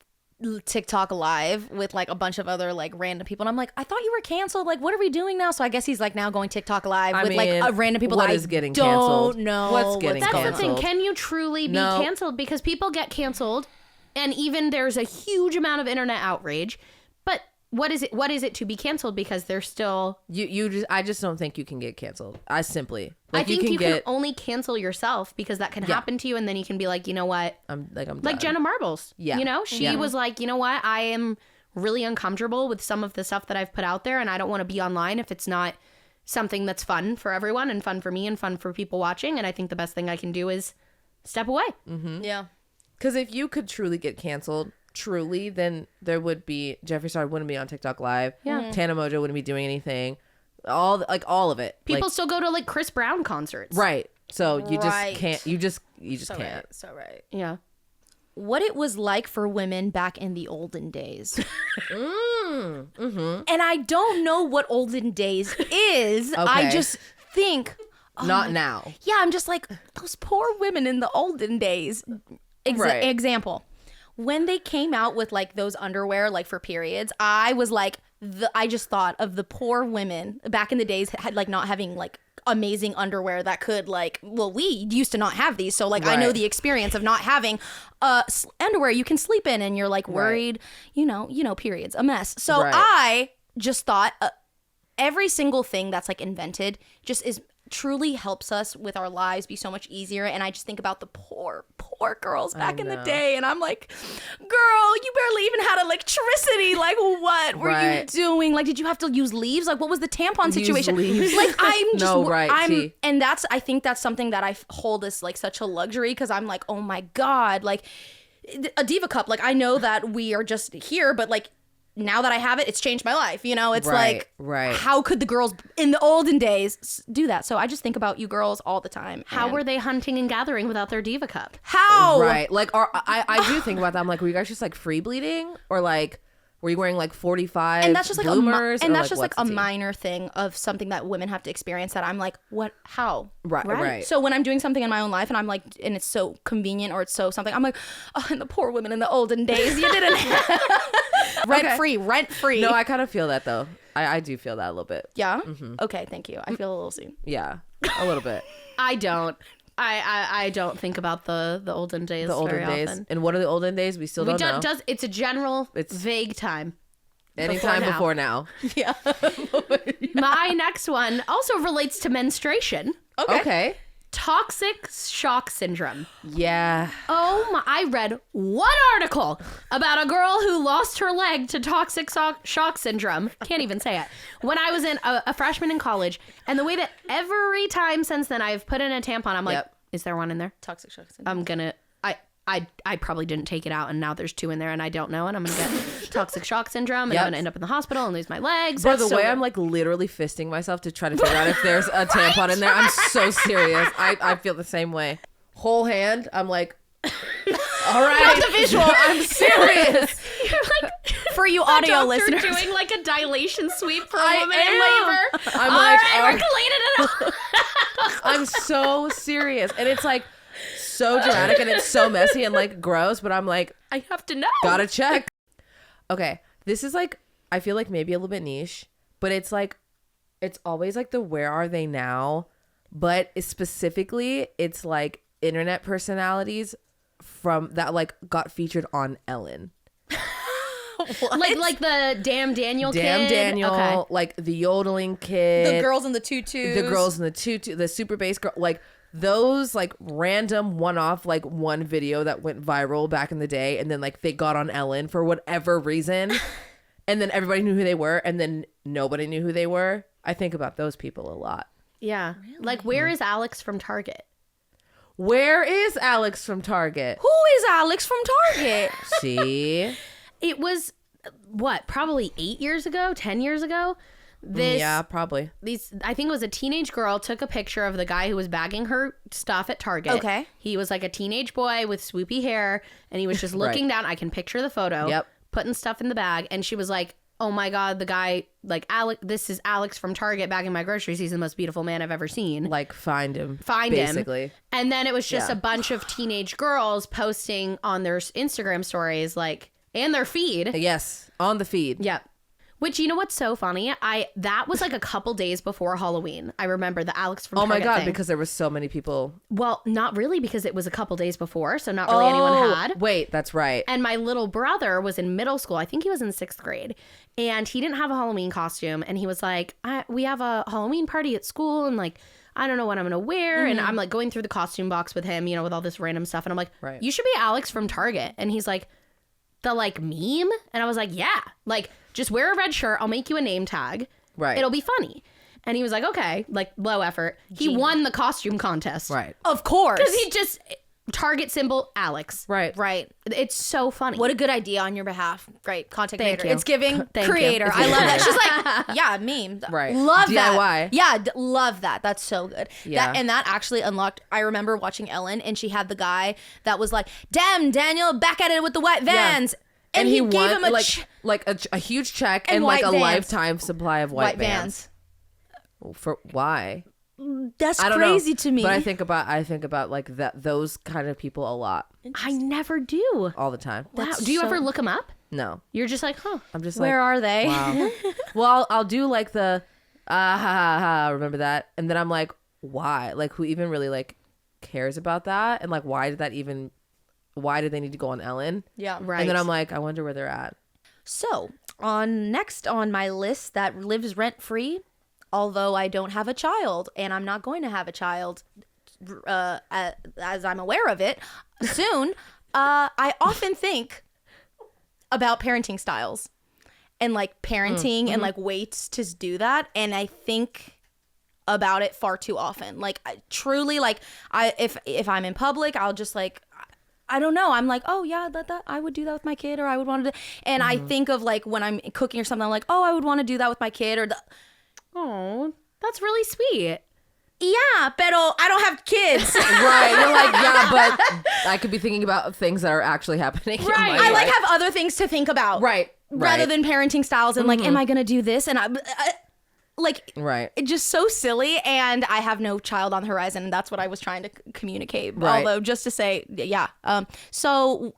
TikTok live with like a bunch of other like random people, and I'm like, I thought you were canceled. Like, what are we doing now? So I guess he's like now going TikTok live I with like mean, random people what that is I getting don't canceled? know. What's getting That's canceled? the thing. Can you truly be No. canceled? Because people get canceled, and even there's a huge amount of internet outrage. But what is it to be canceled? Because they're still. I just don't think you can get canceled. I simply I think you can get only cancel yourself, because that can happen to you, and then you can be like, you know what? I'm Like done. Jenna Marbles. Yeah. You know, she Yeah. was like, you know what? I am really uncomfortable with some of the stuff that I've put out there, and I don't want to be online if it's not something that's fun for everyone and fun for me and fun for people watching. And I think the best thing I can do is step away. Yeah. Because if you could truly get canceled, then there would be Jeffree Star wouldn't be on TikTok Live. Yeah. Tana Mojo wouldn't be doing anything. all of it. People Like, still go to like Chris Brown concerts. right. So you just Right. can't. You just So can't. right. So right. Yeah. What it was like for women back in the olden days. And I don't know what olden days is. I Okay. just think, Not now. yeah, I'm just like, those poor women in the olden days. Right. Example, when they came out with like those underwear, like for periods, I was like, I just thought of the poor women back in the days had like not having like amazing underwear that could like, well, we used to not have these, so like I know Right. the experience of not having underwear you can sleep in, and you're like worried, you know, periods, a mess. So Right. I just thought every single thing that's like invented just is truly helps us with our lives be so much easier. And I just think about the poor girls back in the day, and I'm like, girl, you barely even had electricity. Like, what were you Right. doing? Like, did you have to use leaves? Like, what was the tampon situation? leaves. Like, I'm just No, right, T. and I think that's something that I hold as like such a luxury, because I'm like, oh my god, like a Diva cup, like I know that we are just here, but like now that I have it, it's changed my life. You know, it's like, right. how could the girls in the olden days do that? So I just think about you girls all the time. How and were they hunting and gathering without their Diva cup? how? Right. Like, I do think about that. I'm like, were you guys just like free bleeding, or like were you wearing like 45 And that's just like bloomers? and or, that's like, just like what's a the tea? minor thing of something that women have to experience, that I'm like, what? How? Right. So when I'm doing something in my own life and I'm like, and it's so convenient or it's so something, I'm like, oh, and the poor women in the olden days, you didn't have rent free. No, I kind of feel that though. I do feel that a little bit. Yeah. Okay. Thank you. I feel a little seen. Yeah, a little bit. I don't. I don't think about the olden days. The olden very days. often. And what are the olden days? We still don't know. It's a general, It's- vague time. Anytime now. before now. Yeah. My next one also relates to menstruation. Okay. Toxic shock syndrome. Yeah. Oh my, I read one article about a girl who lost her leg to toxic shock syndrome. Can't even say it. When I was a freshman in college. And the way that every time since then I've put in a tampon, I'm like, Yep. is there one in there? Toxic shock syndrome. I'm gonna, I probably didn't take it out, and now there's 2 in there and I don't know, and I'm gonna get toxic shock syndrome, and Yep. I'm gonna end up in the hospital and lose my legs. Bro, the So- way I'm like literally fisting myself to try to figure out if there's a tampon in there, I'm so serious. I feel the same way. Whole hand, I'm like, all right. the visual. I'm serious. You're like For you a audio doctor listeners. doing like a dilation sweep for a I woman am. in labor. I'm All like, right, all we're cleaning it up. I'm so serious. And it's like so dramatic and it's so messy and like gross, but I'm like, I have to know. gotta check. Okay. This is like, I feel like maybe a little bit niche, but it's like, it's always like the where are they now? But specifically, it's like internet personalities from that like got featured on Ellen. Like the Damn Daniel Damn kid. Daniel, Okay. like the yodeling kid. The girls in the tutus. The girls in the tutu, the super bass girl, like those like random one-off like one video that went viral back in the day, and then like they got on Ellen for whatever reason, and then everybody knew who they were, and then nobody knew who they were. I think about those people a lot. Yeah. Like, where is Alex from Target? Where is Alex from Target? Who is Alex from Target? See, It was, what, probably 8 years ago, 10 years ago? yeah, probably. I think it was a teenage girl took a picture of the guy who was bagging her stuff at Target. Okay. He was like a teenage boy with swoopy hair, and he was just looking down. I can picture the photo. Yep. Putting stuff in the bag, and she was like, "Oh my god, the guy, like Alex, this is Alex from Target bagging my groceries. He's the most beautiful man I've ever seen. Like find him, Find him." basically. And then it was just Yeah. a bunch of teenage girls posting on their Instagram stories, like, and their feed. Yes, on the feed. Yep. Which, you know what's so funny? That was like a couple days before Halloween. I remember the Alex from Oh my Target god, thing. because there were so many people. Well, not really, because it was a couple days before, so not really anyone had. Wait, that's right. And my little brother was in middle school. I think he was in 6th grade. And he didn't have a Halloween costume. And he was like, we have a Halloween party at school. And like, I don't know what I'm going to wear. And I'm like going through the costume box with him, you know, with all this random stuff. And I'm like, Right. you should be Alex from Target. And he's like, the like meme? And I was like, yeah. Like, just wear a red shirt. I'll make you a name tag. Right. It'll be funny. And he was like, okay, like low effort. He won the costume contest. Right. Of course. Because he just, Target symbol Alex. Right. Right. It's so funny. What a good idea on your behalf. Great. Content Thank creator. you. It's giving Thank you. creator. It's I love that. She's like, yeah, meme. Right. Love DIY. that. Yeah, love that. That's so good. Yeah. And that actually unlocked. I remember watching Ellen, and she had the guy that was like, damn, Daniel, back at it with the white vans. And he gave won, him a like a huge check And and like white a Vans. lifetime supply of white vans. For why? That's I don't crazy know. to me. But I think about like those kind of people a lot, I never do. all the time. Wow. Do you ever look them up? No, You're just like, huh. I'm just Where like, are they? wow. Well, I'll do like the ha ha ha, remember that, and then I'm like, why? Like, who even really like cares about that? And like, why did they need to go on Ellen? Yeah. Right. And then I'm like, I wonder where they're at. So, next on my list that lives rent free, although I don't have a child and I'm not going to have a child, as I'm aware of it soon, I often think about parenting styles and like parenting and like ways to do that, and I think about it far too often. Like, truly, like if I'm in public, I'll just like, I don't know. I'm like, oh yeah, that I would do that with my kid, or I would want to do. And I think of like when I'm cooking or something, I'm like, oh, I would want to do that with my kid, or Oh, that's really sweet. yeah, pero I don't have kids. Right. You're like, yeah, but I could be thinking about things that are actually happening. in my I like life. have other things to think about. Right. Rather than parenting styles and like, am I gonna do this? And I like, Right. it's just so silly. And I have no child on the horizon, and that's what I was trying to communicate. Right. Although, just to say, yeah. So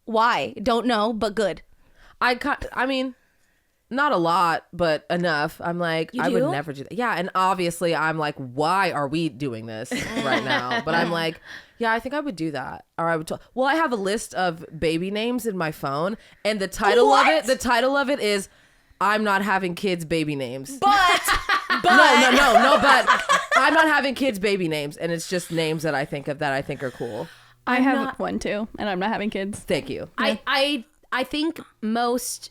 why? Don't know, but good. I mean, not a lot, but enough. I'm like, You I would do? never do that. Yeah, and obviously I'm like, why are we doing this right now? But I'm like, yeah, I think I would do that. Or I would well, I have a list of baby names in my phone, and the title of it is I'm not having kids baby names. But No, but I'm not having kids baby names, and it's just names that I think of that I think are cool. I have one too, and I'm not having kids. Thank you. I think most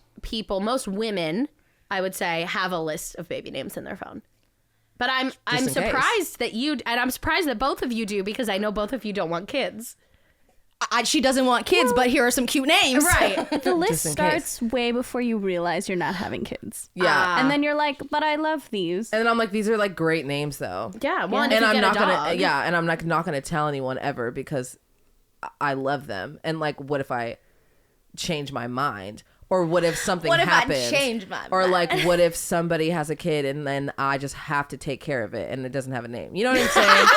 women, I would say, have a list of baby names in their phone. But I'm in case. surprised that I'm surprised that both of you do, because I know both of you don't want kids. she doesn't want kids, but here are some cute names. Right. The list in starts way before you realize you're not having kids. Yeah. And then you're like, but I love these. And then I'm like, these are like great names though. Yeah. Well, and if And you I'm get not a gonna dog, and I'm like not gonna tell anyone ever, because I love them. And like, what if I change my mind? Or what if something What if I happens? change my Or mind? like, what if somebody has a kid and then I just have to take care of it and it doesn't have a name? You know what I'm saying?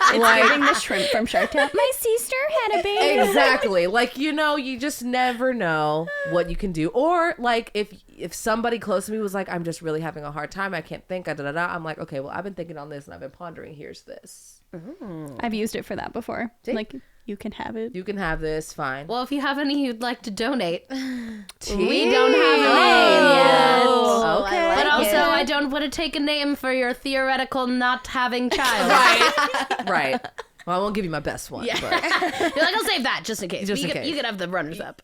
It's giving the shrimp from Shark Tank. My sister had a baby. Exactly. Like, you just never know what you can do. Or like, if somebody close to me was like, I'm just really having a hard time, I can't think, I'm like, okay, well, I've been thinking on this and I've been pondering, here's this. I've used it for that before. Like, you can have it. You can have this, fine. well, if you have any you'd like to donate, we Tea. don't have a name yet. Oh, Okay. I like But also, it. I don't want to take a name for your theoretical not having child. Right. Well, I won't give you my best one. Yeah. But You're like, I'll save that just in case. Just But in case. You can have the runners up.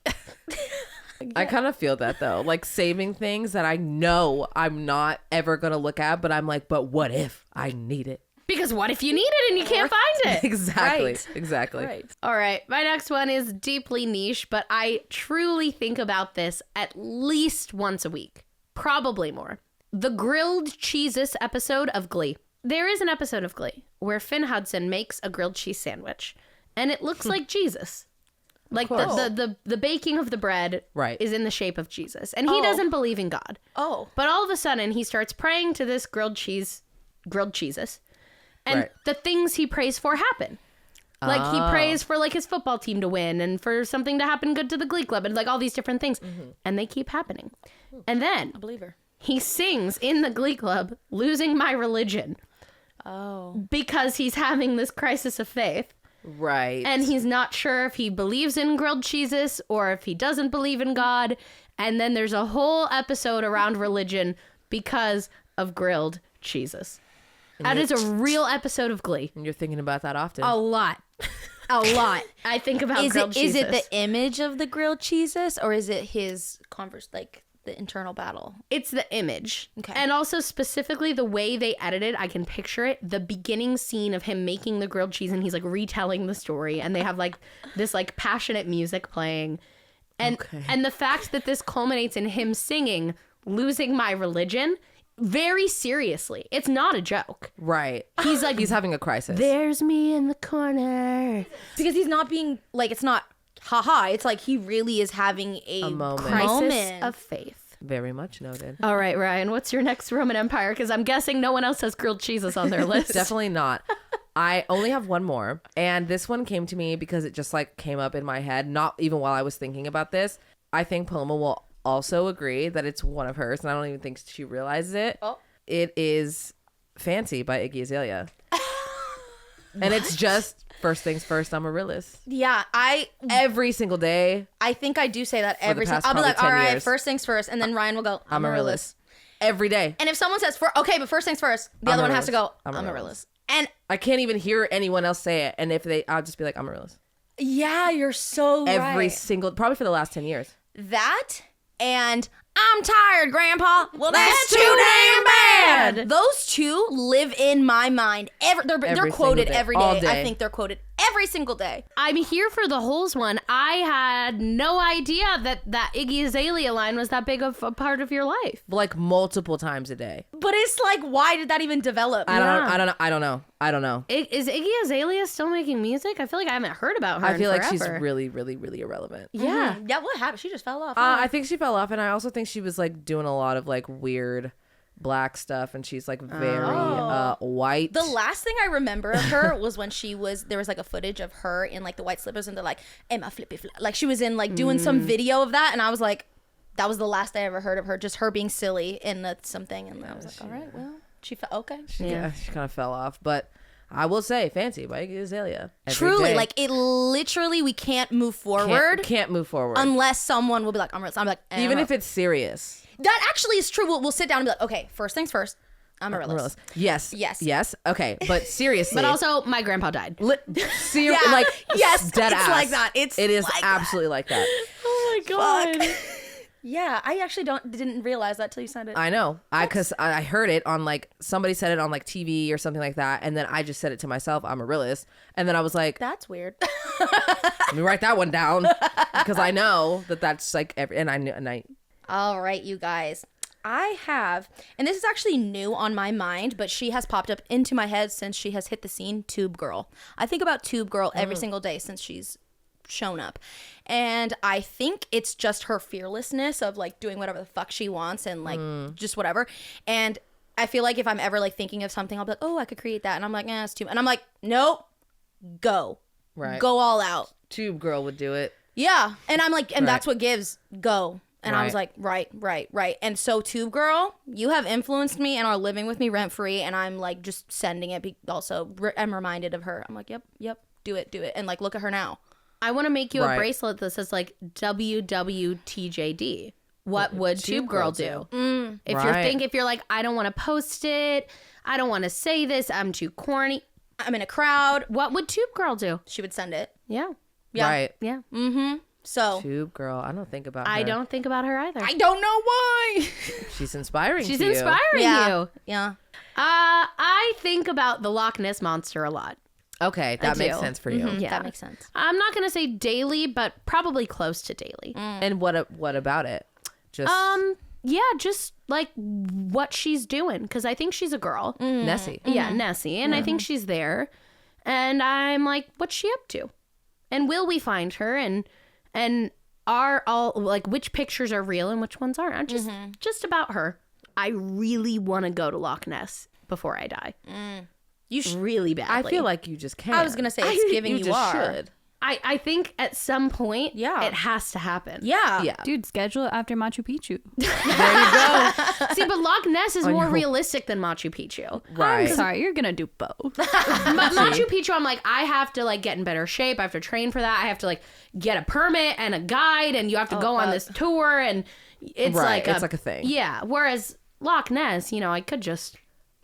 I kind of feel that though, like saving things that I know I'm not ever going to look at, but I'm like, but what if I need it? Because what if you need it and you can't find it? Exactly. Right. Exactly. Right. All right. My next one is deeply niche, but I truly think about this at least once a week. Probably more. The grilled cheeses episode of Glee. There is an episode of Glee where Finn Hudson makes a grilled cheese sandwich, and it looks like Jesus. Like the baking of the bread Right. is in the shape of Jesus. And he doesn't believe in God. Oh. But all of a sudden he starts praying to this grilled cheeses. And Right. the things he prays for happen. Like he prays for like his football team to win and for something to happen good to the Glee Club and like all these different things. And they keep happening. And then A believer. he sings in the Glee Club, "Losing My Religion," Oh. because he's having this crisis of faith. Right. And he's not sure if he believes in grilled cheeses or if he doesn't believe in God. And then there's a whole episode around religion because of grilled cheeses. That is a real episode of Glee. And you're thinking about that often. A lot. A lot. I think about Is grilled it cheeses. the image of the grilled cheeses, or is it his the internal battle? It's the image. Okay. And also specifically the way they edited, I can picture it. The beginning scene of him making the grilled cheese and he's like retelling the story and they have like this like passionate music playing. And and the fact that this culminates in him singing "Losing My Religion" very seriously. It's not a joke. Right. He's like he's having a crisis. There's me in the corner. Because he's not being like, it's not haha. It's like he really is having a moment. Crisis of faith. Very much noted. All right, Riayn, what's your next Roman Empire? Because I'm guessing no one else has grilled cheeses on their list. Definitely not. I only have one more. And this one came to me because it just like came up in my head, not even while I was thinking about this. I think Paloma will also agree that it's one of hers, and I don't even think she realizes it. Oh. It is Fancy by Iggy Azalea. And it's just first things first, I'm a realist. Yeah, every single day. I think I do say that every single. I'll be like, all right, first things first, and then Riayn will go, I'm a realist. Every day. And if someone says, okay, but first things first, the other one has to go, I'm a realist. And I can't even hear anyone else say it. And if I'll just be like, I'm a realist. Yeah, you're so right. Every single, probably for the last 10 years. That and I'm tired, Grandpa. Well, that's too damn bad. Those two live in my mind. They're quoted every day. I think they're quoted every single day. I'm here for the holes one. I had no idea that Iggy Azalea line was that big of a part of your life. Like multiple times a day. But it's like, why did that even develop? I don't know. Is Iggy Azalea still making music? I feel like I haven't heard about her. I feel like forever. she's really, really, really irrelevant. Yeah. Yeah, what happened? She just fell off. I think she fell off, and I also think she was like doing a lot of like weird black stuff, and she's like very white. The last thing I remember of her was when there was like a footage of her in like the white slippers, and they're like, Emma flippy flip. Like she was in like doing some video of that, and I was like, that was the last I ever heard of her, just her being silly in something, and I was like, all right, well, she fell, okay. She kind of fell off, but I will say Fancy by Iggy Azalea. Truly, like it literally, we can't move forward. Can't move forward. Unless someone will be like, I'm like, even if it's serious. That actually is true. We'll sit down and be like, okay, first things first. I'm a realist. Yes. Okay, but seriously. But also, my grandpa died. Like, yes, dead it's ass. like that. It is like absolutely like that. Oh my god. Yeah, I actually didn't realize that till you said it. I know. Because I heard it on like, somebody said it on like TV or something like that, and then I just said it to myself, I'm a realist, and then I was like, that's weird. Let me write that one down, because I know that's like and I all right, you guys. I have, and this is actually new on my mind, but she has popped up into my head since she has hit the scene, Tube Girl. I think about Tube Girl every single day since she's shown up. And I think it's just her fearlessness of like doing whatever the fuck she wants and like just whatever. And I feel like if I'm ever like thinking of something, I'll be like, oh, I could create that. And I'm like, it's too. And I'm like, nope, go. Right. Go all out. Tube Girl would do it. Yeah. And I'm like, and that's what gives go. And I was like, right. And so Tube Girl, you have influenced me and are living with me rent free. And I'm like just sending it. Also, I'm reminded of her. I'm like, yep, do it. And like, look at her now. I want to make you a bracelet that says like WWTJD. What would Tube Girl do? If you're like, I don't want to post it. I don't want to say this. I'm too corny. I'm in a crowd. What would Tube Girl do? She would send it. Yeah. Right. Yeah. Mm-hmm. So Tube Girl, I don't think about her. I don't think about her either. I don't know why. She's inspiring. She's to you. inspiring you. Yeah. I think about the Loch Ness Monster a lot. Okay, that makes sense for you. Yeah, that makes sense. I'm not gonna say daily, but probably close to daily. And what about it? Just just like what she's doing, because I think she's a girl. Nessie. Yeah, Nessie, and I think she's there, and I'm like, what's she up to? And will we find her? And are all like which pictures are real and which ones aren't? I'm just about her. I really want to go to Loch Ness before I die. You should really badly. I feel like you just can't. I was gonna say it's giving you are. Should. I think at some point, it has to happen. Yeah. Dude, schedule it after Machu Picchu. There you go. See, but Loch Ness is more realistic than Machu Picchu. Right. I'm sorry, you're gonna do both. Machu Picchu, I'm like, I have to like get in better shape. I have to train for that. I have to like get a permit and a guide, and you have to go on this tour, and it's like it's like a thing. Yeah. Whereas Loch Ness, I could just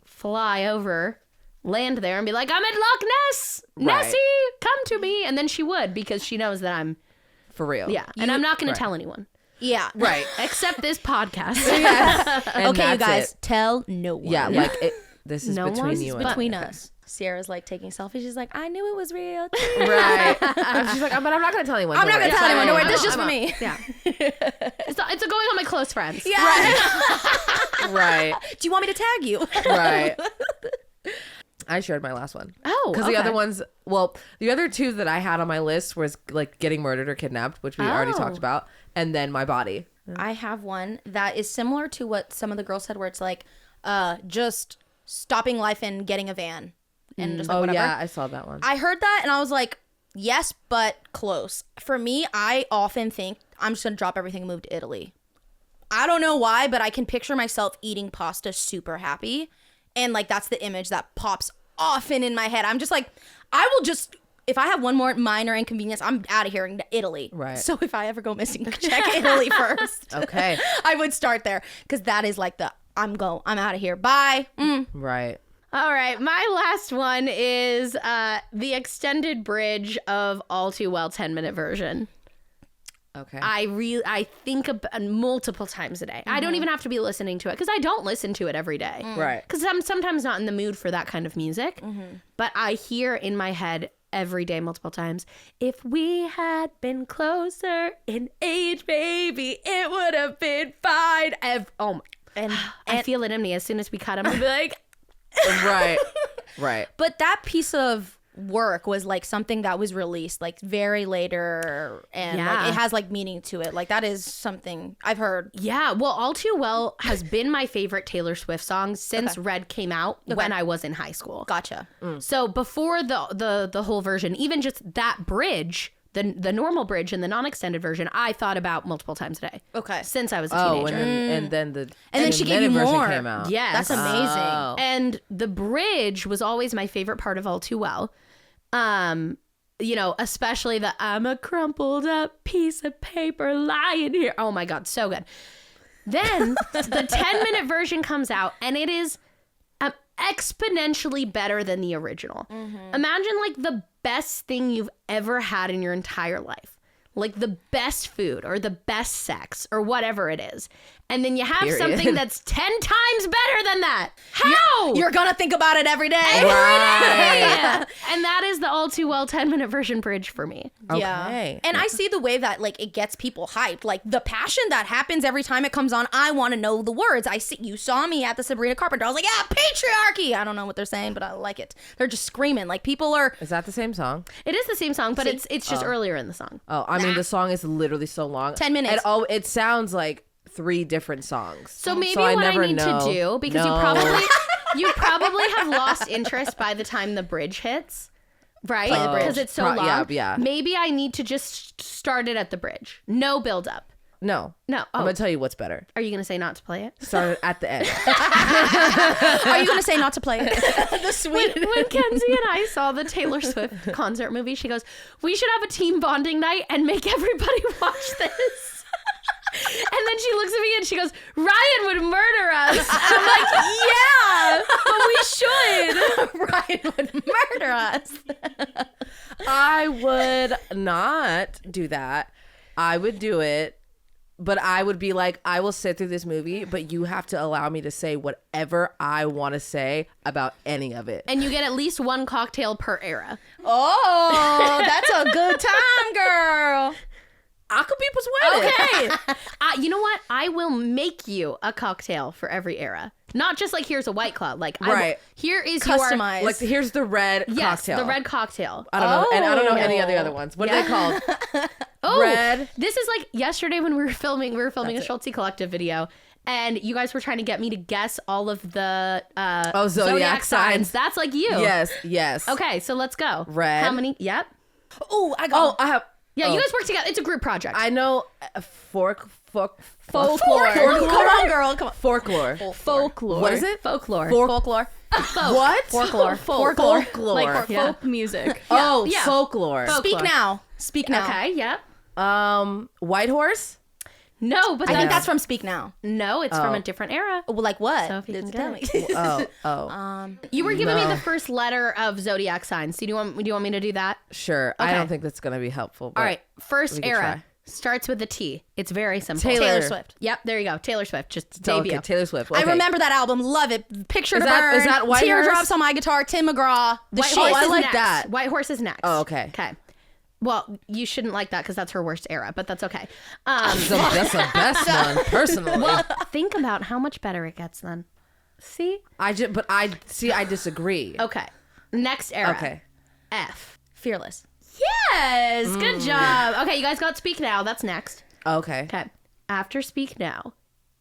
fly over, land there, and be like, I'm at Loch Ness. Nessie, come to me. And then she would, because she knows that I'm for real. Yeah. And I'm not going to tell anyone. Yeah. Right. Except this podcast. Yes. And Okay, you that's guys, it. tell no one. Yeah, like this is No between one's you and Between me. us. Sierra's like taking selfies. She's like, I knew it was real. Right. She's like, but I'm not gonna tell anyone. I'm not Don't gonna worry. tell anyone. Don't worry. I'm This is just out. for me. Yeah. It's going on my close friends. Yeah. Right. Do you want me to tag you? Right. I shared my last one. Oh, Because okay. the other ones, well, the other two that I had on my list was like getting murdered or kidnapped, which we already talked about, and then my body. I have one that is similar to what some of the girls said, where it's like, just stopping life and getting a van and just like whatever. Yeah, I saw that one. I heard that and I was like, yes, but close. For me, I often think I'm just gonna drop everything and move to Italy. I don't know why, but I can picture myself eating pasta super happy, and like that's the image that pops often in my head. I'm just like, I will just. If I have one more minor inconvenience, I'm out of here in Italy. Right. So if I ever go missing, check Italy first. Okay. I would start there because that is like the I'm out of here. Bye. Right. All right, my last one is the extended bridge of All Too Well 10-minute version. Okay. I think about multiple times a day. I don't even have to be listening to it because I don't listen to it every day. Right. Because I'm sometimes not in the mood for that kind of music. But I hear in my head every day, multiple times, if we had been closer in age, baby, it would have been fine. And I feel it in me as soon as we cut him. I'll be like, Right. Right. But that piece of work was like something that was released like very later, and Yeah. like, it has like meaning to it. Like that is something I've heard. yeah, well, All Too Well has been my favorite Taylor Swift song since Red came out when I was in high school. Gotcha. So before the whole version, even just that bridge, the normal bridge and the non-extended version, I thought about multiple times a day. Okay. Since I was a Oh, teenager. and then she gave you minute version more. came out. Yes. That's amazing. Oh. And the bridge was always my favorite part of All Too Well. You know, especially the I'm a crumpled up piece of paper lying here. Oh my God, so good. Then the 10-minute version comes out and it is exponentially better than the original. Imagine like the best thing you've ever had in your entire life. Like the best food or the best sex or whatever it is. And then you have Period. something that's 10 times better than that. How? You're gonna think about it every day. Right. And that is the All Too Well 10-minute version bridge for me. Yeah. Okay. And I see the way that like it gets people hyped. Like the passion that happens every time it comes on. I want to know the words. You saw me at the Sabrina Carpenter. I was like, yeah, patriarchy. I don't know what they're saying, but I like it. They're just screaming. Like people are. Is that the same song? It is the same song, but it's just earlier in the song. Oh, I mean, the song is literally so long. 10 minutes. And it sounds like 3 different songs. So maybe what I need to do, because you probably have lost interest by the time the bridge hits, right? Play the bridge. Because it's so long. Yeah. Maybe I need to just start it at the bridge. No build up. No. No. I'm Oh, going to tell you what's better. are you going to say not to play it? Start it at the end. Are you gonna say not to play it? The sweet. When Kenzie and I saw the Taylor Swift concert movie, she goes, we should have a team bonding night and make everybody watch this. And then she looks at me and she goes, Riayn would murder us. And I'm like, yeah, but we should. Riayn would murder us. I would not do that. I would do it. But I would be like, I will sit through this movie, but you have to allow me to say whatever I want to say about any of it. And you get at least one cocktail per era. Oh, that's a good time, girl. I could be persuaded. Okay. You know what? I will make you a cocktail for every era. Not just like here's a White Claw. Like, Right. Here is Customized. Like, here's the red Yes, cocktail. the red cocktail. I don't know. And I don't know any of the Oh. other ones. What are they called? Oh, Red. This is like yesterday when we were filming a Schultzzie Collective video. And you guys were trying to get me to guess all of the zodiac signs. That's like you. Yes. Okay, so let's go. Red. How many? Yep. Oh, I got. I have. Yeah, oh, you guys work together. It's a group project. I know Folklore. Folklore. Come on, girl. Come on. Folklore. Folklore. What is it? Folklore. Folklore. What? Folklore. Folklore. Like folk music. Oh, Yeah. folklore. Speak now. Speak now. Okay, yep. White horse. No, but I think that's from Speak Now. no, it's from a different era. Well, like what? So if you can Tell get me. Oh. You were giving me No. the first letter of zodiac signs. Do you want me to do that? Sure. I don't think that's gonna be helpful. But All right. First we could era. try. Starts with a T. It's very simple. Taylor Swift. Yep, there you go. Taylor Swift. Just debut. Okay, Taylor Swift. Okay. I remember that album. Love it. Picture to that- Burn. is that White Teardrops Horse? on My Guitar. Tim McGraw. The White shit. Horse I is like next. that. White Horse is next. Oh, okay. Okay. Well, you shouldn't like that because that's her worst era, but that's okay. So that's the best one, personally. Well, think about how much better it gets then. See? I disagree. Okay. Next era. Okay. F. Fearless. Yes. Good job. Okay, you guys got Speak Now. That's next. Okay. Okay. After Speak Now,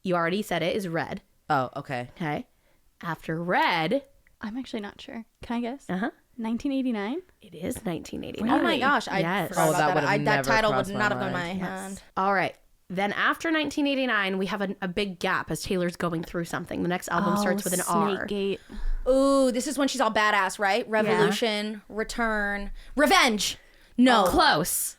you already said it, is Red. Oh, okay. Okay. After Red, I'm actually not sure. Can I guess? 1989. 1989. It is 1989. Oh my gosh. I Yes. forgot Oh, about that that. would've That never title would crossed my not have gone my mind. hand. All right. Then after 1989, we have a big gap as Taylor's going through something. The next album starts with an R. Snakegate. Ooh, this is when she's all badass, right? Revolution, Return, Revenge. No. Close.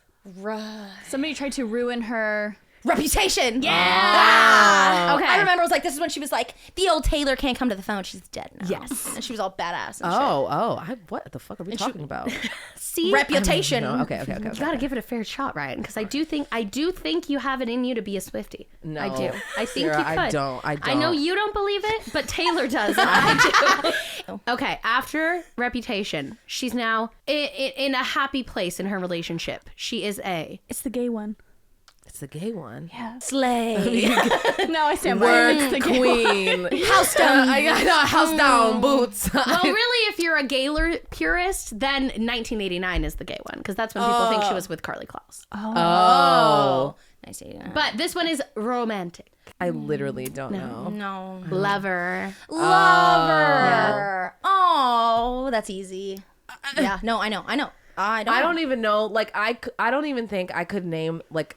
Somebody tried to ruin her. Reputation. Yeah. Okay. I remember it was like, this is when she was like, the old Taylor can't come to the phone. She's dead now. Yes. And she was all badass and What the fuck are we talking about? See? shit. Reputation. No, okay. You gotta give it a fair shot, Ryan, because I do think you have it in you to be a Swiftie. No, I do. I think Sarah, you could. I don't. I know you don't believe it, but Taylor does. And I do. Okay, after Reputation, she's now in a happy place in her relationship. She is a It's the gay one. It's the gay one. Yeah. Slay. No, I stand by it. It's the gay one. Queen. House down. I got house down boots. well, really, if you're a Gaylor purist, then 1989 is the gay one because that's when people think she was with Carly Claus. Oh. Nice. But this one is romantic. I literally don't know. No. Lover. Lover. Oh, that's easy. Yeah. No, I know. I I don't even know. Like I don't even think I could name like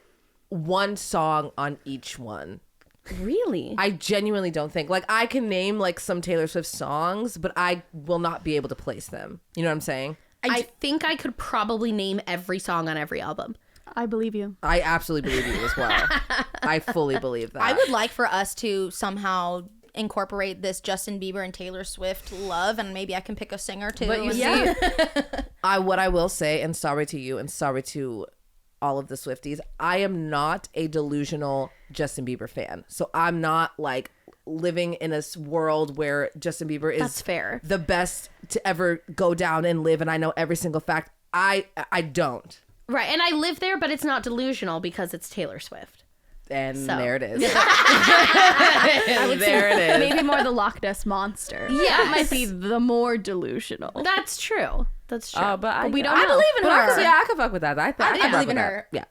one song on each one. Really? I genuinely don't think. Like I can name like some Taylor Swift songs, but I will not be able to place them. You know what I'm saying? I think I could probably name every song on every album. I believe you. I absolutely believe you as well. I fully believe that. I would like for us to somehow incorporate this Justin Bieber and Taylor Swift love, and maybe I can pick a singer too. But you see, what I will say, and sorry to you, and sorry to all of the Swifties, I am not a delusional Justin Bieber fan. So I'm not like living in a world where Justin Bieber is That's fair. the best to ever go down and live, and I know every single fact. I don't. Right, and I live there, but it's not delusional because it's Taylor Swift. And So. there it is. There it is. Maybe more the Loch Ness monster. Yes. That might be the more delusional. That's true. That's true. But we don't I know. believe in But her. I could fuck with that. I believe rock with in that. her. Yeah.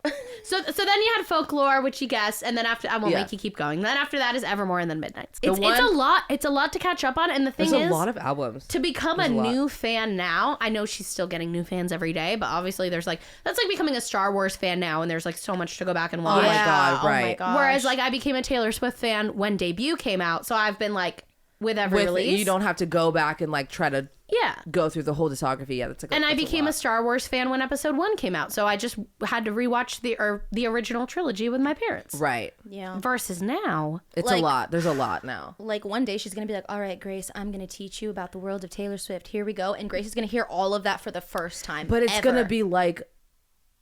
So then you had Folklore, which you guessed, and then after I won't Yeah. make you keep going. Then after that is Evermore, and then Midnights. The It's one- a lot. It's a lot to catch up on. And the thing There's is, a lot of albums. to become a There's a lot. new fan now, I know she's still getting new fans every day, but obviously that's like becoming a Star Wars fan now, and there's like so much to go back and watch. my God, Oh my right. gosh. Whereas like I became a Taylor Swift fan when Debut came out, so I've been like with every With release. you don't have to go back and like try to yeah. go through the whole discography. Yeah, that's like. And I that's became a lot. Star Wars fan when Episode 1 came out, so I just had to rewatch the original trilogy with my parents. Right. Yeah. Versus now, It's Like- a lot. There's a lot now. Like one day she's gonna be like, all right, Grace, I'm gonna teach you about the world of Taylor Swift. Here we go. And Grace is gonna hear all of that for the first time. But it's ever. gonna be like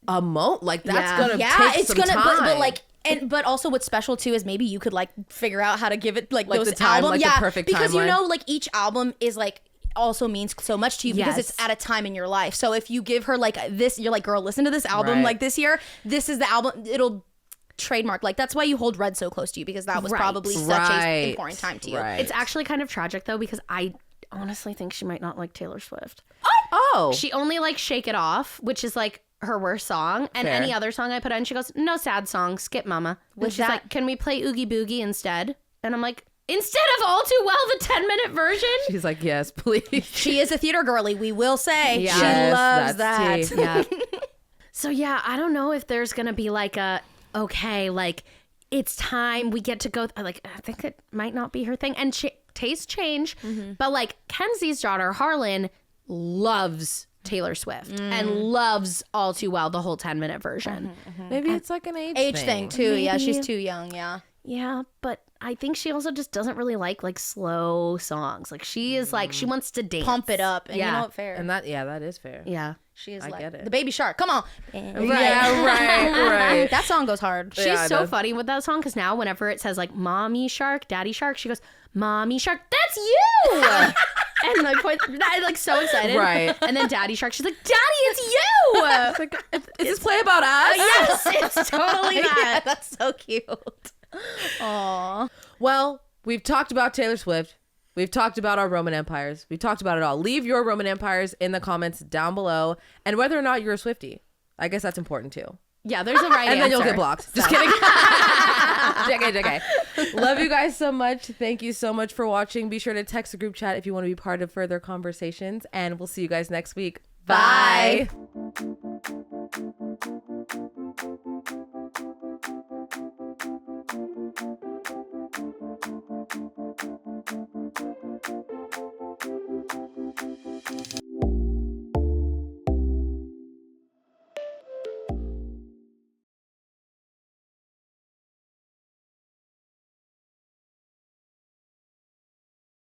a like that's Yeah. gonna yeah, take it's some gonna time. but like but also what's special too is maybe you could like figure out how to give it like those the time, album like the yeah perfect because you timeline. know like each album is like also means so much to you because Yes. it's at a time in your life. So if you give her like this, you're like, girl, listen to this album Right. like this year. This is the album. It'll trademark. Like that's why you hold Red so close to you because that was Right. probably such Right. a important time to you. Right. it's actually kind of tragic though because I honestly think she might not like Taylor Swift. Oh. She only likes Shake It Off, which is like her worst song, and Fair. any other song I put on, she goes, "No sad song, skip Mama." And Was she's that- like, "Can we play Oogie Boogie instead?" And I'm like, "Instead of All Too Well, the 10-minute version." She's like, yes, please. She is a theater girly, we will say. Yeah. She Yes, loves that's that. tea. Yeah. So yeah, I don't know if there's gonna be like a like it's time we get to go. Like I think it might not be her thing, and tastes change. But like Kenzie's daughter Harlan loves Taylor Swift and loves All Too Well, the whole 10-minute version. Maybe it's like an Age thing too. Yeah, Maybe. she's too young. Yeah. Yeah, but I think she also just doesn't really like slow songs. Like she is like she wants to dance, Pump it up. And you Yeah. know what? Fair. And that is fair. Yeah. She is I like get it. the baby shark. Come on. Yeah, right. That song goes hard. She's Yeah, so funny with that song because now whenever it says like mommy shark, daddy shark, she goes, mommy shark, that's you. And like, I'm like so excited. Right. And then daddy shark, she's like, daddy, it's you. It's like, is this play about us? Yes, it's totally Yeah, that. that's so cute. Aw. Well, we've talked about Taylor Swift. We've talked about our Roman empires. We've talked about it all. Leave your Roman empires in the comments down below, and whether or not you're a Swiftie. I guess that's important too. Yeah, there's a right And answer. then you'll get blocked. Just kidding. JK. Love you guys so much. Thank you so much for watching. Be sure to text the group chat if you want to be part of further conversations, and we'll see you guys next week. Bye. Bye.